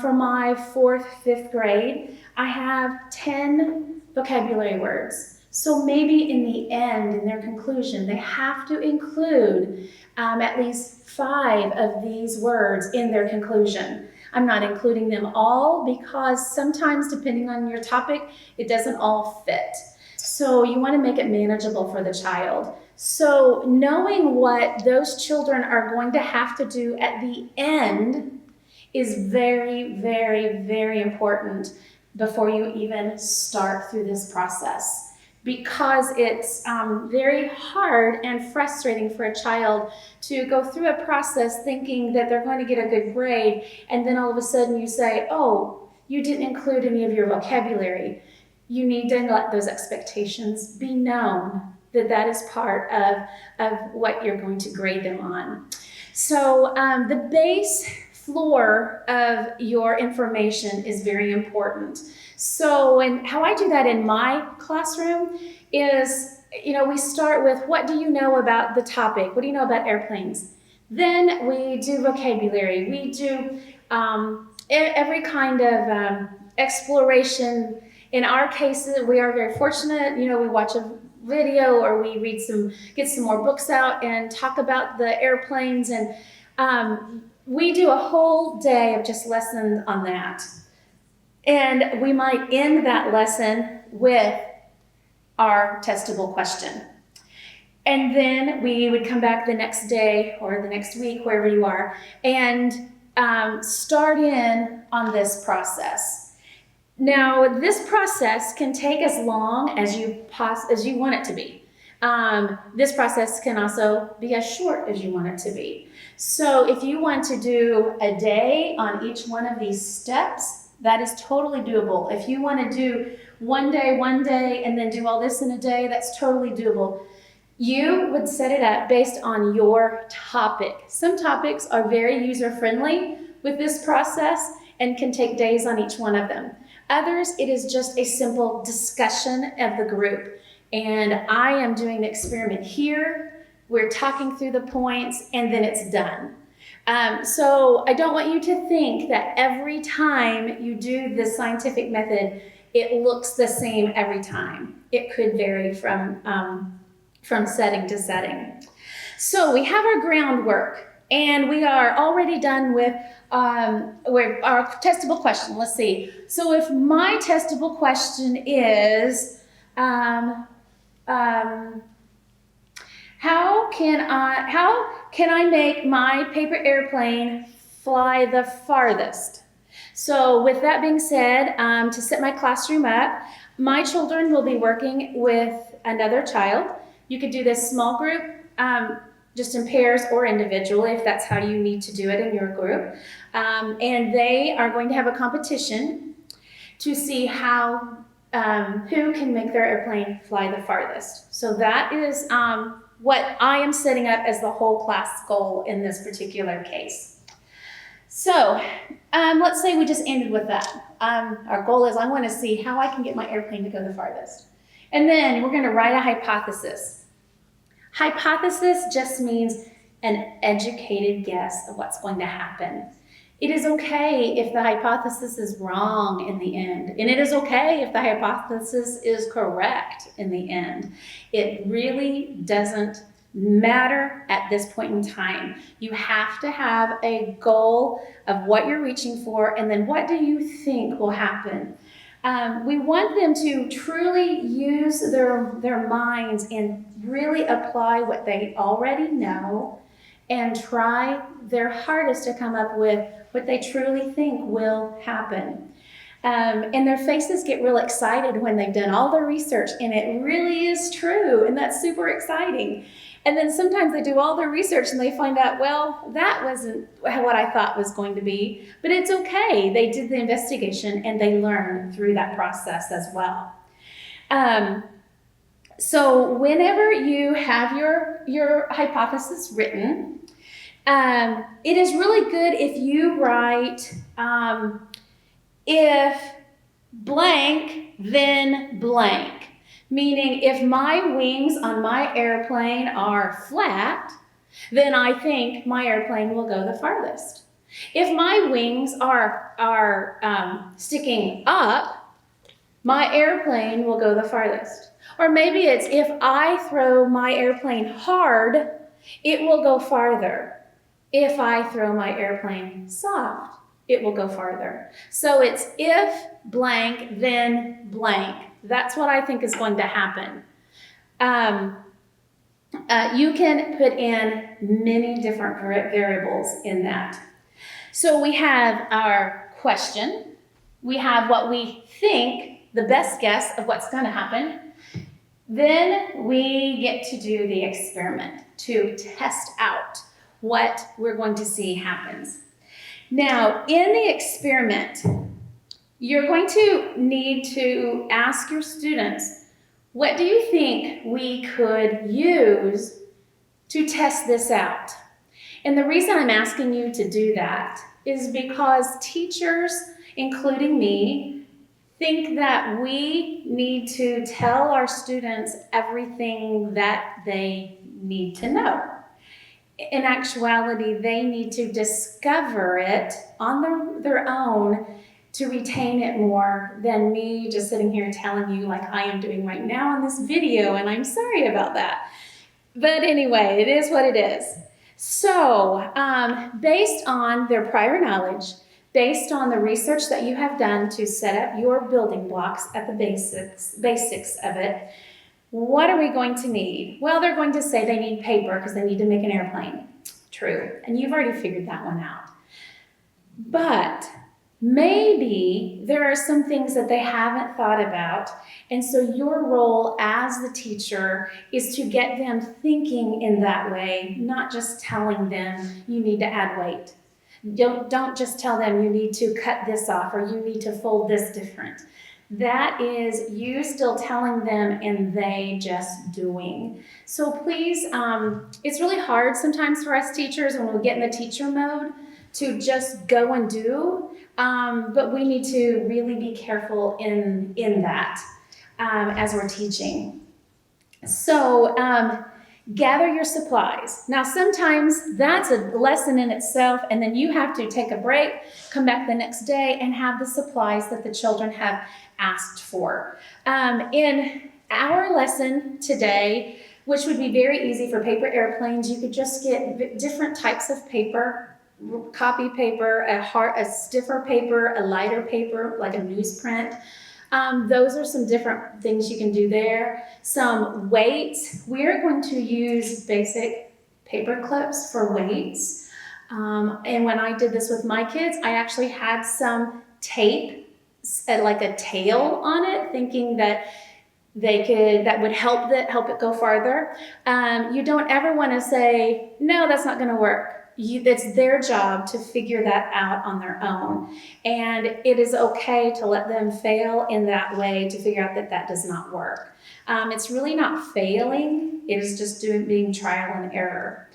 Speaker 6: for my 4th, 5th grade, I have 10 vocabulary words. So maybe in the end, in their conclusion, they have to include at least 5 of these words in their conclusion. I'm not including them all because sometimes, depending on your topic, it doesn't all fit. So you want to make it manageable for the child. So knowing what those children are going to have to do at the end is very, very, very important before you even start through this process. Because it's very hard and frustrating for a child to go through a process thinking that they're going to get a good grade, and then all of a sudden you say, oh, you didn't include any of your vocabulary. You need to let those expectations be known that that is part of what you're going to grade them on. So the base floor of your information is very important. So, and how I do that in my classroom is, we start with, what do you know about the topic? What do you know about airplanes? Then we do vocabulary. We do every kind of exploration. In our cases, we are very fortunate. We watch a video or we get some more books out and talk about the airplanes, and we do a whole day of just lessons on that. And we might end that lesson with our testable question. And then we would come back the next day or the next week, wherever you are, and start in on this process. Now, this process can take as long as you want it to be. This process can also be as short as you want it to be. So if you want to do a day on each one of these steps, that is totally doable. If you want to do one day, and then do all this in a day, that's totally doable. You would set it up based on your topic. Some topics are very user-friendly with this process and can take days on each one of them. Others, it is just a simple discussion of the group. And I am doing the experiment here. We're talking through the points, and then it's done. So I don't want you to think that every time you do this scientific method, it looks the same every time. It could vary from setting to setting. So we have our groundwork, and we are already done with our testable question. Let's see. So if my testable question is, how can I make my paper airplane fly the farthest? So with that being said, to set my classroom up, my children will be working with another child. You could do this small group, just in pairs or individually, if that's how you need to do it in your group. And they are going to have a competition to see who can make their airplane fly the farthest. So that is what I am setting up as the whole class goal in this particular case. So let's say we just ended with that. Our goal is, I want to see how I can get my airplane to go the farthest. And then we're going to write a hypothesis. Hypothesis just means an educated guess of what's going to happen. It is okay if the hypothesis is wrong in the end, and it is okay if the hypothesis is correct in the end. It really doesn't matter at this point in time. You have to have a goal of what you're reaching for, and then what do you think will happen? We want them to truly use their minds and really apply what they already know and try their hardest to come up with what they truly think will happen. And their faces get real excited when they've done all their research and it really is true, and that's super exciting. And then sometimes they do all their research and they find out, well, that wasn't what I thought was going to be, but it's okay. They did the investigation and they learned through that process as well. So whenever you have your hypothesis written, it is really good if you write, if blank, then blank. Meaning, if my wings on my airplane are flat, then I think my airplane will go the farthest. If my wings are sticking up, my airplane will go the farthest. Or maybe it's if I throw my airplane hard, it will go farther. If I throw my airplane soft, it will go farther. So it's if blank, then blank. That's what I think is going to happen. You can put in many different variables in that. So we have our question. We have what we think, the best guess of what's going to happen. Then we get to do the experiment to test out what we're going to see happens. Now, in the experiment, you're going to need to ask your students, what do you think we could use to test this out? And the reason I'm asking you to do that is because teachers, including me, think that we need to tell our students everything that they need to know. In actuality, they need to discover it on their own to retain it more than me just sitting here telling you like I am doing right now in this video, and I'm sorry about that. But anyway, it is what it is. So, based on their prior knowledge, based on the research that you have done to set up your building blocks at the basics of it, what are we going to need? Well, they're going to say they need paper because they need to make an airplane. True, and you've already figured that one out. But maybe there are some things that they haven't thought about, and so your role as the teacher is to get them thinking in that way, not just telling them you need to add weight. Don't just tell them you need to cut this off or you need to fold this different. That is you still telling them and they just doing. So please, it's really hard sometimes for us teachers when we get in the teacher mode to just go and do, but we need to really be careful in that as we're teaching. So gather your supplies. Now sometimes that's a lesson in itself, and then you have to take a break, come back the next day, and have the supplies that the children have asked for. In our lesson today, which would be very easy for paper airplanes, you could just get different types of paper, copy paper, a stiffer paper, a lighter paper, like a newsprint. Those are some different things you can do there. Some weights. We're going to use basic paper clips for weights. And when I did this with my kids, I actually had some tape, like a tail on it, thinking that that would help it go farther. You don't ever want to say, no, that's not going to work. It's their job to figure that out on their own. And it is okay to let them fail in that way to figure out that does not work. It's really not failing. It is just being trial and error.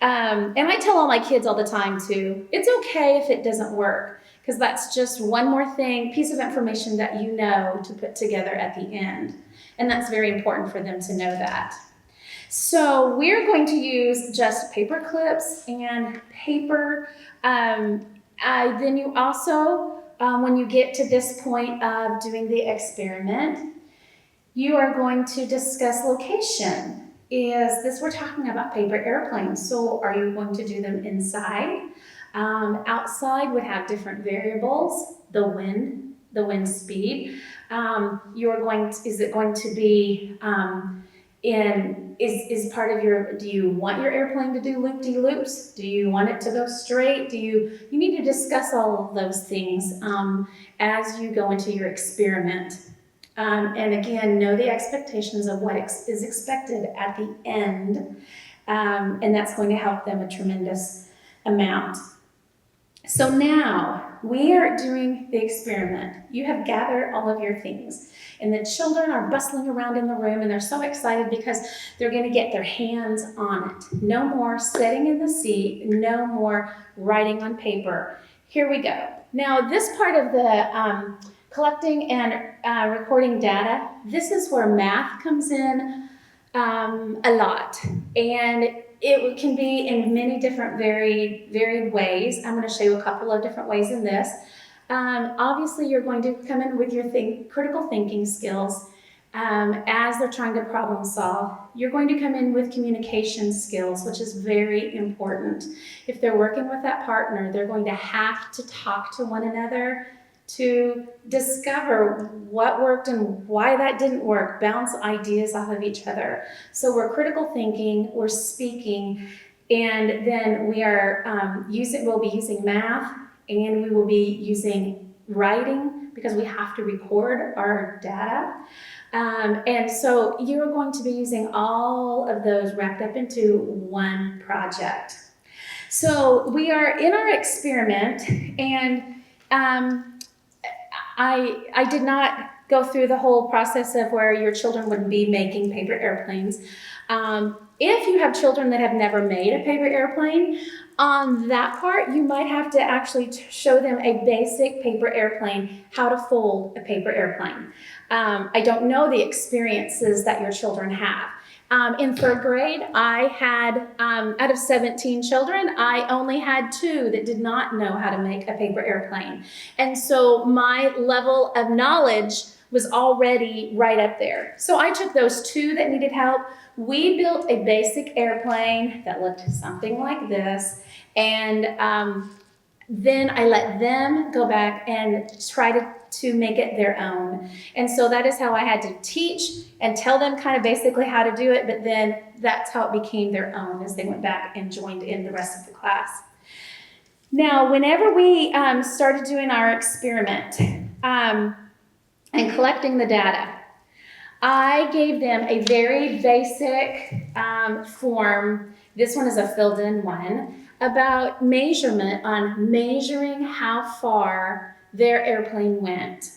Speaker 6: And I tell all my kids all the time too, it's okay if it doesn't work, because that's just one more piece of information that you know to put together at the end. And that's very important for them to know that. So we're going to use just paper clips and paper. Then you also, when you get to this point of doing the experiment, you are going to discuss location. We're talking about paper airplanes, so are you going to do them inside? Outside would have different variables, the wind speed. Is it going to be is part of do you want your airplane to do loop-de-loops? Do you want it to go straight? You need to discuss all of those things as you go into your experiment. And again, know the expectations of what is expected at the end. And that's going to help them a tremendous amount. So now we are doing the experiment. You have gathered all of your things, and the children are bustling around in the room, and they're so excited because they're going to get their hands on it. No more sitting in the seat, no more writing on paper. Here we go. Now, this part of the collecting and recording data, this is where math comes in a lot, and it can be in many different varied ways. I'm going to show you a couple of different ways in this. Obviously, you're going to come in with your critical thinking skills as they're trying to problem solve. You're going to come in with communication skills, which is very important. If they're working with that partner, they're going to have to talk to one another to discover what worked and why that didn't work, bounce ideas off of each other. So we're critical thinking, we're speaking, and then we are we'll be using math, and we will be using writing because we have to record our data. And so you're going to be using all of those wrapped up into one project. So we are in our experiment, and I did not go through the whole process of where your children would be making paper airplanes. If you have children that have never made a paper airplane, on that part, you might have to actually show them a basic paper airplane, how to fold a paper airplane. I don't know the experiences that your children have. In third grade, I had, out of 17 children, I only had 2 that did not know how to make a paper airplane. And so my level of knowledge was already right up there. So I took those 2 that needed help. We built a basic airplane that looked something like this. And then I let them go back and try to make it their own. And so that is how I had to teach and tell them kind of basically how to do it, but then that's how it became their own as they went back and joined in the rest of the class. Now, whenever we started doing our experiment and collecting the data, I gave them a very basic form. This one is a filled in one about measurement on measuring how far their airplane went.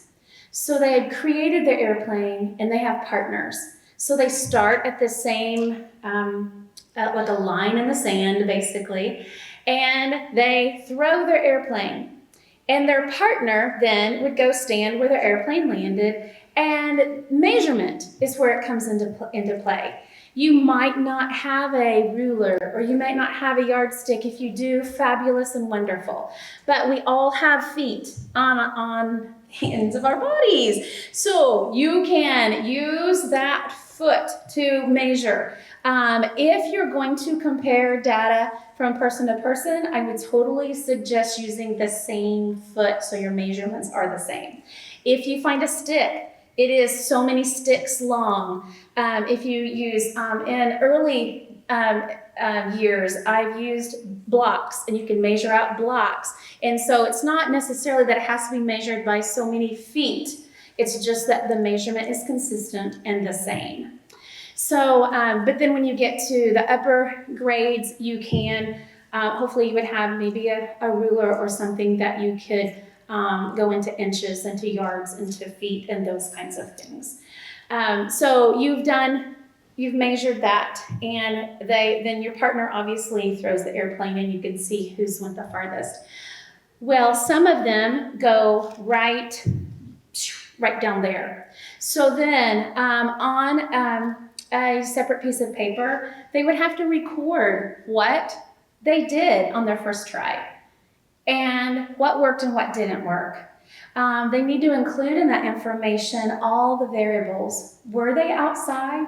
Speaker 6: So they had created their airplane and they have partners. So they start at the same, like a line in the sand basically, and they throw their airplane. And their partner then would go stand where their airplane landed, and measurement is where it comes into play. You might not have a ruler, or you might not have a yardstick. If you do, fabulous and wonderful. But we all have feet on the ends of our bodies. So you can use that foot to measure. If you're going to compare data from person to person, I would totally suggest using the same foot so your measurements are the same. If you find a stick, it is so many sticks long. If you use, in early years, I've used blocks, and you can measure out blocks. And so it's not necessarily that it has to be measured by so many feet. It's just that the measurement is consistent and the same. So, but then when you get to the upper grades, you can, hopefully you would have maybe a ruler or something that you could go into inches, into yards, into feet, and those kinds of things. So you've measured that, and then your partner obviously throws the airplane, and you can see who's went the farthest. Well, some of them go right down there. So then on a separate piece of paper, they would have to record what they did on their first try, and what worked and what didn't work. They need to include in that information all the variables. Were they outside?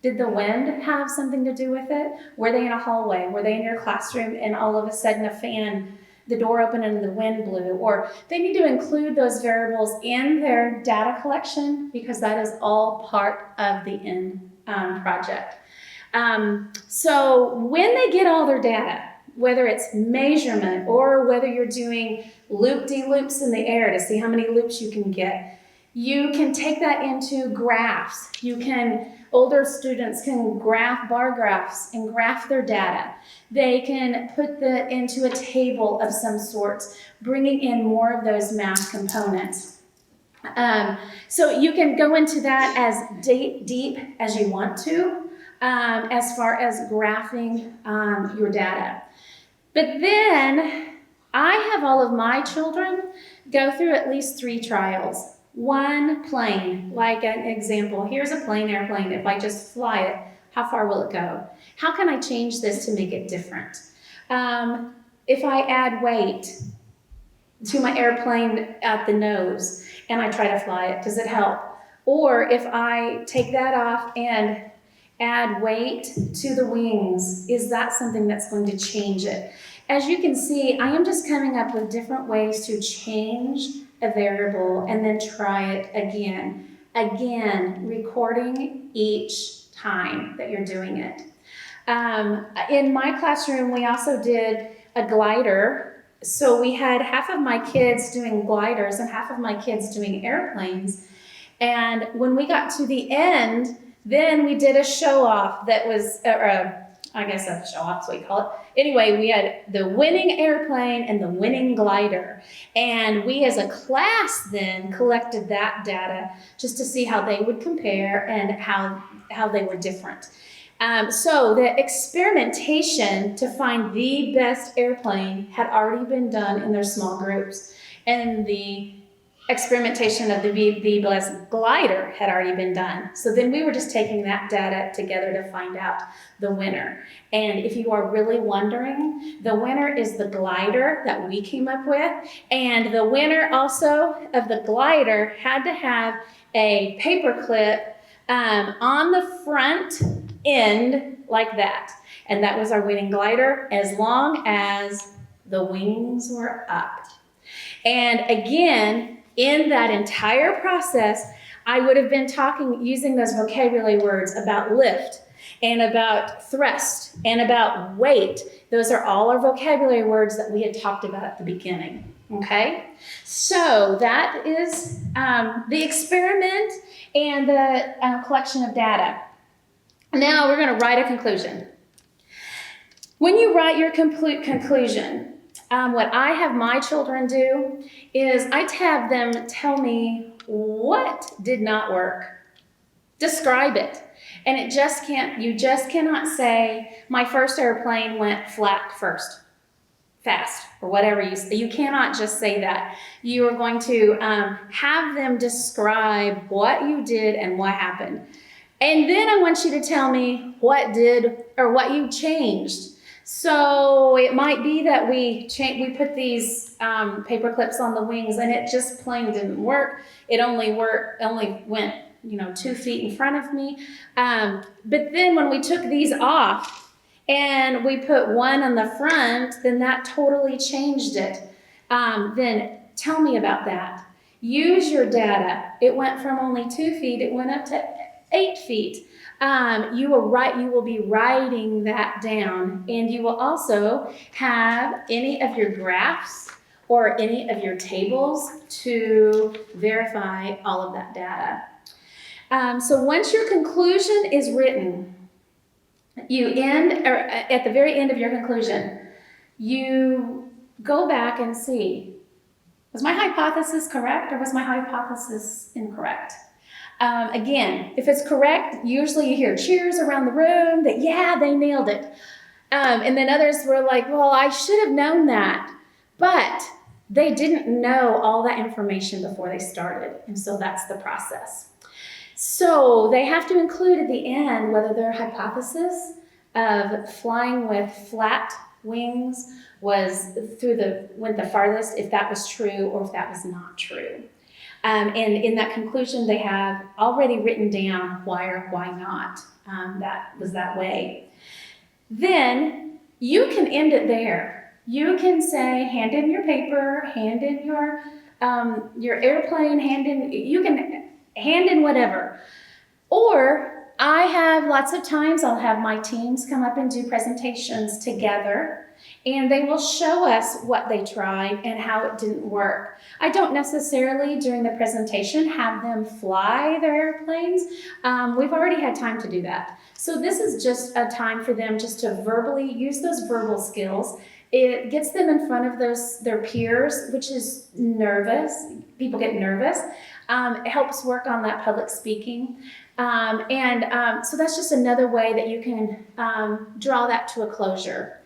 Speaker 6: Did the wind have something to do with it? Were they in a hallway? Were they in your classroom and all of a sudden a fan, the door opened and the wind blew? Or they need to include those variables in their data collection, because that is all part of the end project. So when they get all their data, whether it's measurement or whether you're doing loop-de-loops in the air to see how many loops you can get, You can take that into graphs. Older students can graph bar graphs and graph their data. They can put that into a table of some sort, bringing in more of those math components. So you can go into that as deep as you want to, as far as graphing your data. But then I have all of my children go through at least 3 trials. One plane, like an example, here's a plane airplane. If I just fly it, how far will it go? How can I change this to make it different? If I add weight to my airplane at the nose and I try to fly it, does it help? Or if I take that off and add weight to the wings, is that something that's going to change it? As you can see, I am just coming up with different ways to change a variable and then try it again. Again, recording each time that you're doing it. In my classroom, we also did a glider. So we had half of my kids doing gliders and half of my kids doing airplanes. And when we got to the end, then we did a show off that was, I guess a show off is what you call it. Anyway, we had the winning airplane and the winning glider. And we as a class then collected that data just to see how they would compare and how they were different. So the experimentation to find the best airplane had already been done in their small groups. And the experimentation of the best glider had already been done. So then we were just taking that data together to find out the winner. And if you are really wondering, the winner is the glider that we came up with. And the winner also of the glider had to have a paper clip on the front end like that. And that was our winning glider as long as the wings were up. And again, in that entire process, I would have been using those vocabulary words about lift and about thrust and about weight. Those are all our vocabulary words that we had talked about at the beginning, okay? So that is the experiment and the collection of data. Now we're going to write a conclusion. When you write your conclusion, what I have my children do is I have them tell me what did not work. Describe it. And you just cannot say, my first airplane went flat first, fast, or whatever you cannot just say that. You are going to have them describe what you did and what happened. And then I want you to tell me what you changed. So it might be that we put these paper clips on the wings and it just plain didn't work. It only went 2 feet in front of me. But then when we took these off and we put one on the front, then that totally changed it. Then tell me about that. Use your data. It went from only 2 feet, it went up to 8 feet. You will be writing that down, and you will also have any of your graphs or any of your tables to verify all of that data. So once your conclusion is written, at the very end of your conclusion, you go back and see, was my hypothesis correct or was my hypothesis incorrect? Again, if it's correct, usually you hear cheers around the room that, yeah, they nailed it. And then others were like, well, I should have known that. But they didn't know all that information before they started. And so that's the process. So they have to include at the end whether their hypothesis of flying with flat wings went the farthest, if that was true or if that was not true. And in that conclusion, they have already written down why or why not that was that way. Then you can end it there. You can say, hand in your paper, hand in your airplane, you can hand in whatever. Or I have lots of times, I'll have my teams come up and do presentations together. And they will show us what they tried and how it didn't work. I don't necessarily, during the presentation, have them fly their airplanes. We've already had time to do that. So this is just a time for them just to verbally use those verbal skills. It gets them in front of their peers, which is nervous. People get nervous. It helps work on that public speaking. So that's just another way that you can draw that to a closure.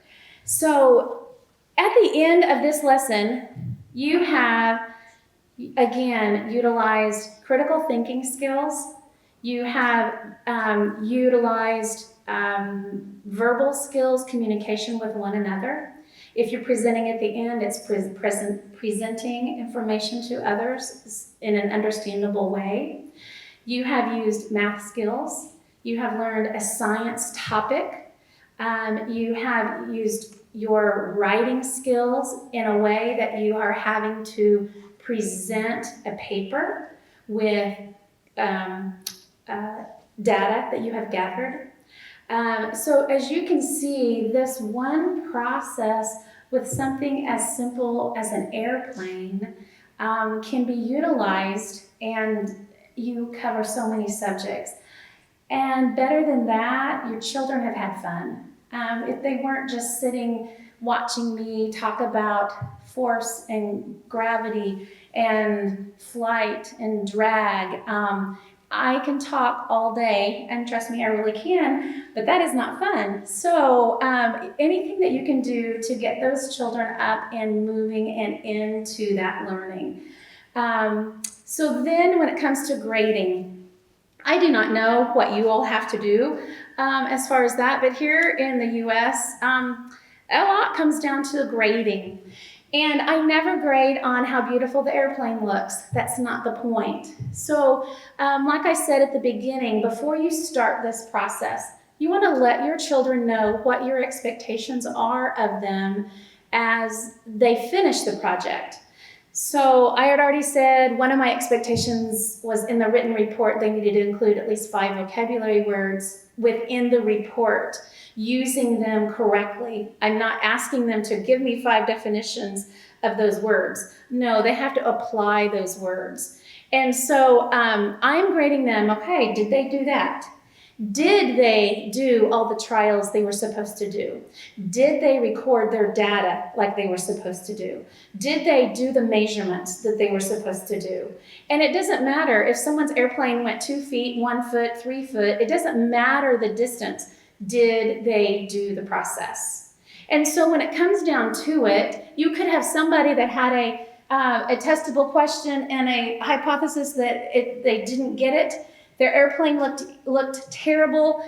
Speaker 6: So at the end of this lesson, you have, again, utilized critical thinking skills. You have utilized verbal skills, communication with one another. If you're presenting at the end, it's presenting information to others in an understandable way. You have used math skills. You have learned a science topic. You have used your writing skills in a way that you are having to present a paper with data that you have gathered. So as you can see, this one process with something as simple as an airplane can be utilized, and you cover so many subjects. And better than that, your children have had fun. If they weren't just sitting watching me talk about force and gravity and flight and drag, I can talk all day, and trust me, I really can, but that is not fun. So anything that you can do to get those children up and moving and into that learning. So then when it comes to grading, I do not know what you all have to do as far as that, but here in the U.S., a lot comes down to grading. And I never grade on how beautiful the airplane looks. That's not the point. So like I said at the beginning, before you start this process, you want to let your children know what your expectations are of them as they finish the project. So I had already said one of my expectations was in the written report, they needed to include at least 5 vocabulary words within the report, using them correctly. I'm not asking them to give me 5 definitions of those words. No, they have to apply those words. And so I'm grading them, okay, did they do that? Did they do all the trials they were supposed to do? Did they record their data like they were supposed to do? Did they do the measurements that they were supposed to do? And it doesn't matter if someone's airplane went 2 feet, 1 foot, 3 foot, it doesn't matter the distance. Did they do the process? And so when it comes down to it, you could have somebody that had a testable question and a hypothesis that they didn't get it. Their airplane looked terrible.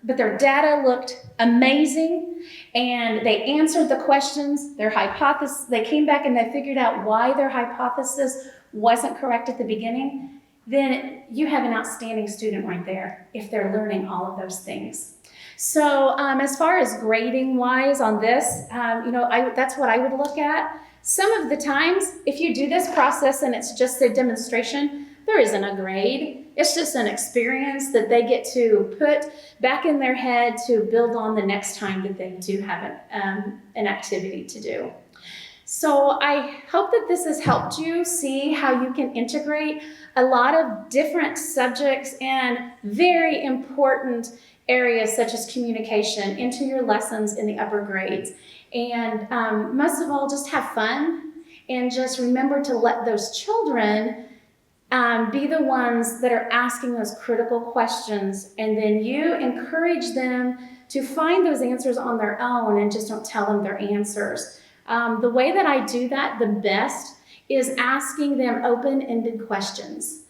Speaker 6: But their data looked amazing, and they answered the questions. Their hypothesis, they came back and they figured out why their hypothesis wasn't correct at the beginning. Then you have an outstanding student right there if they're learning all of those things. So as far as grading wise on this, that's what I would look at. Some of the times, if you do this process and it's just a demonstration, there isn't a grade. It's just an experience that they get to put back in their head to build on the next time that they do have an activity to do. So I hope that this has helped you see how you can integrate a lot of different subjects and very important areas such as communication into your lessons in the upper grades. And most of all, just have fun and just remember to let those children be the ones that are asking those critical questions, and then you encourage them to find those answers on their own and just don't tell them their answers. The way that I do that the best is asking them open-ended questions.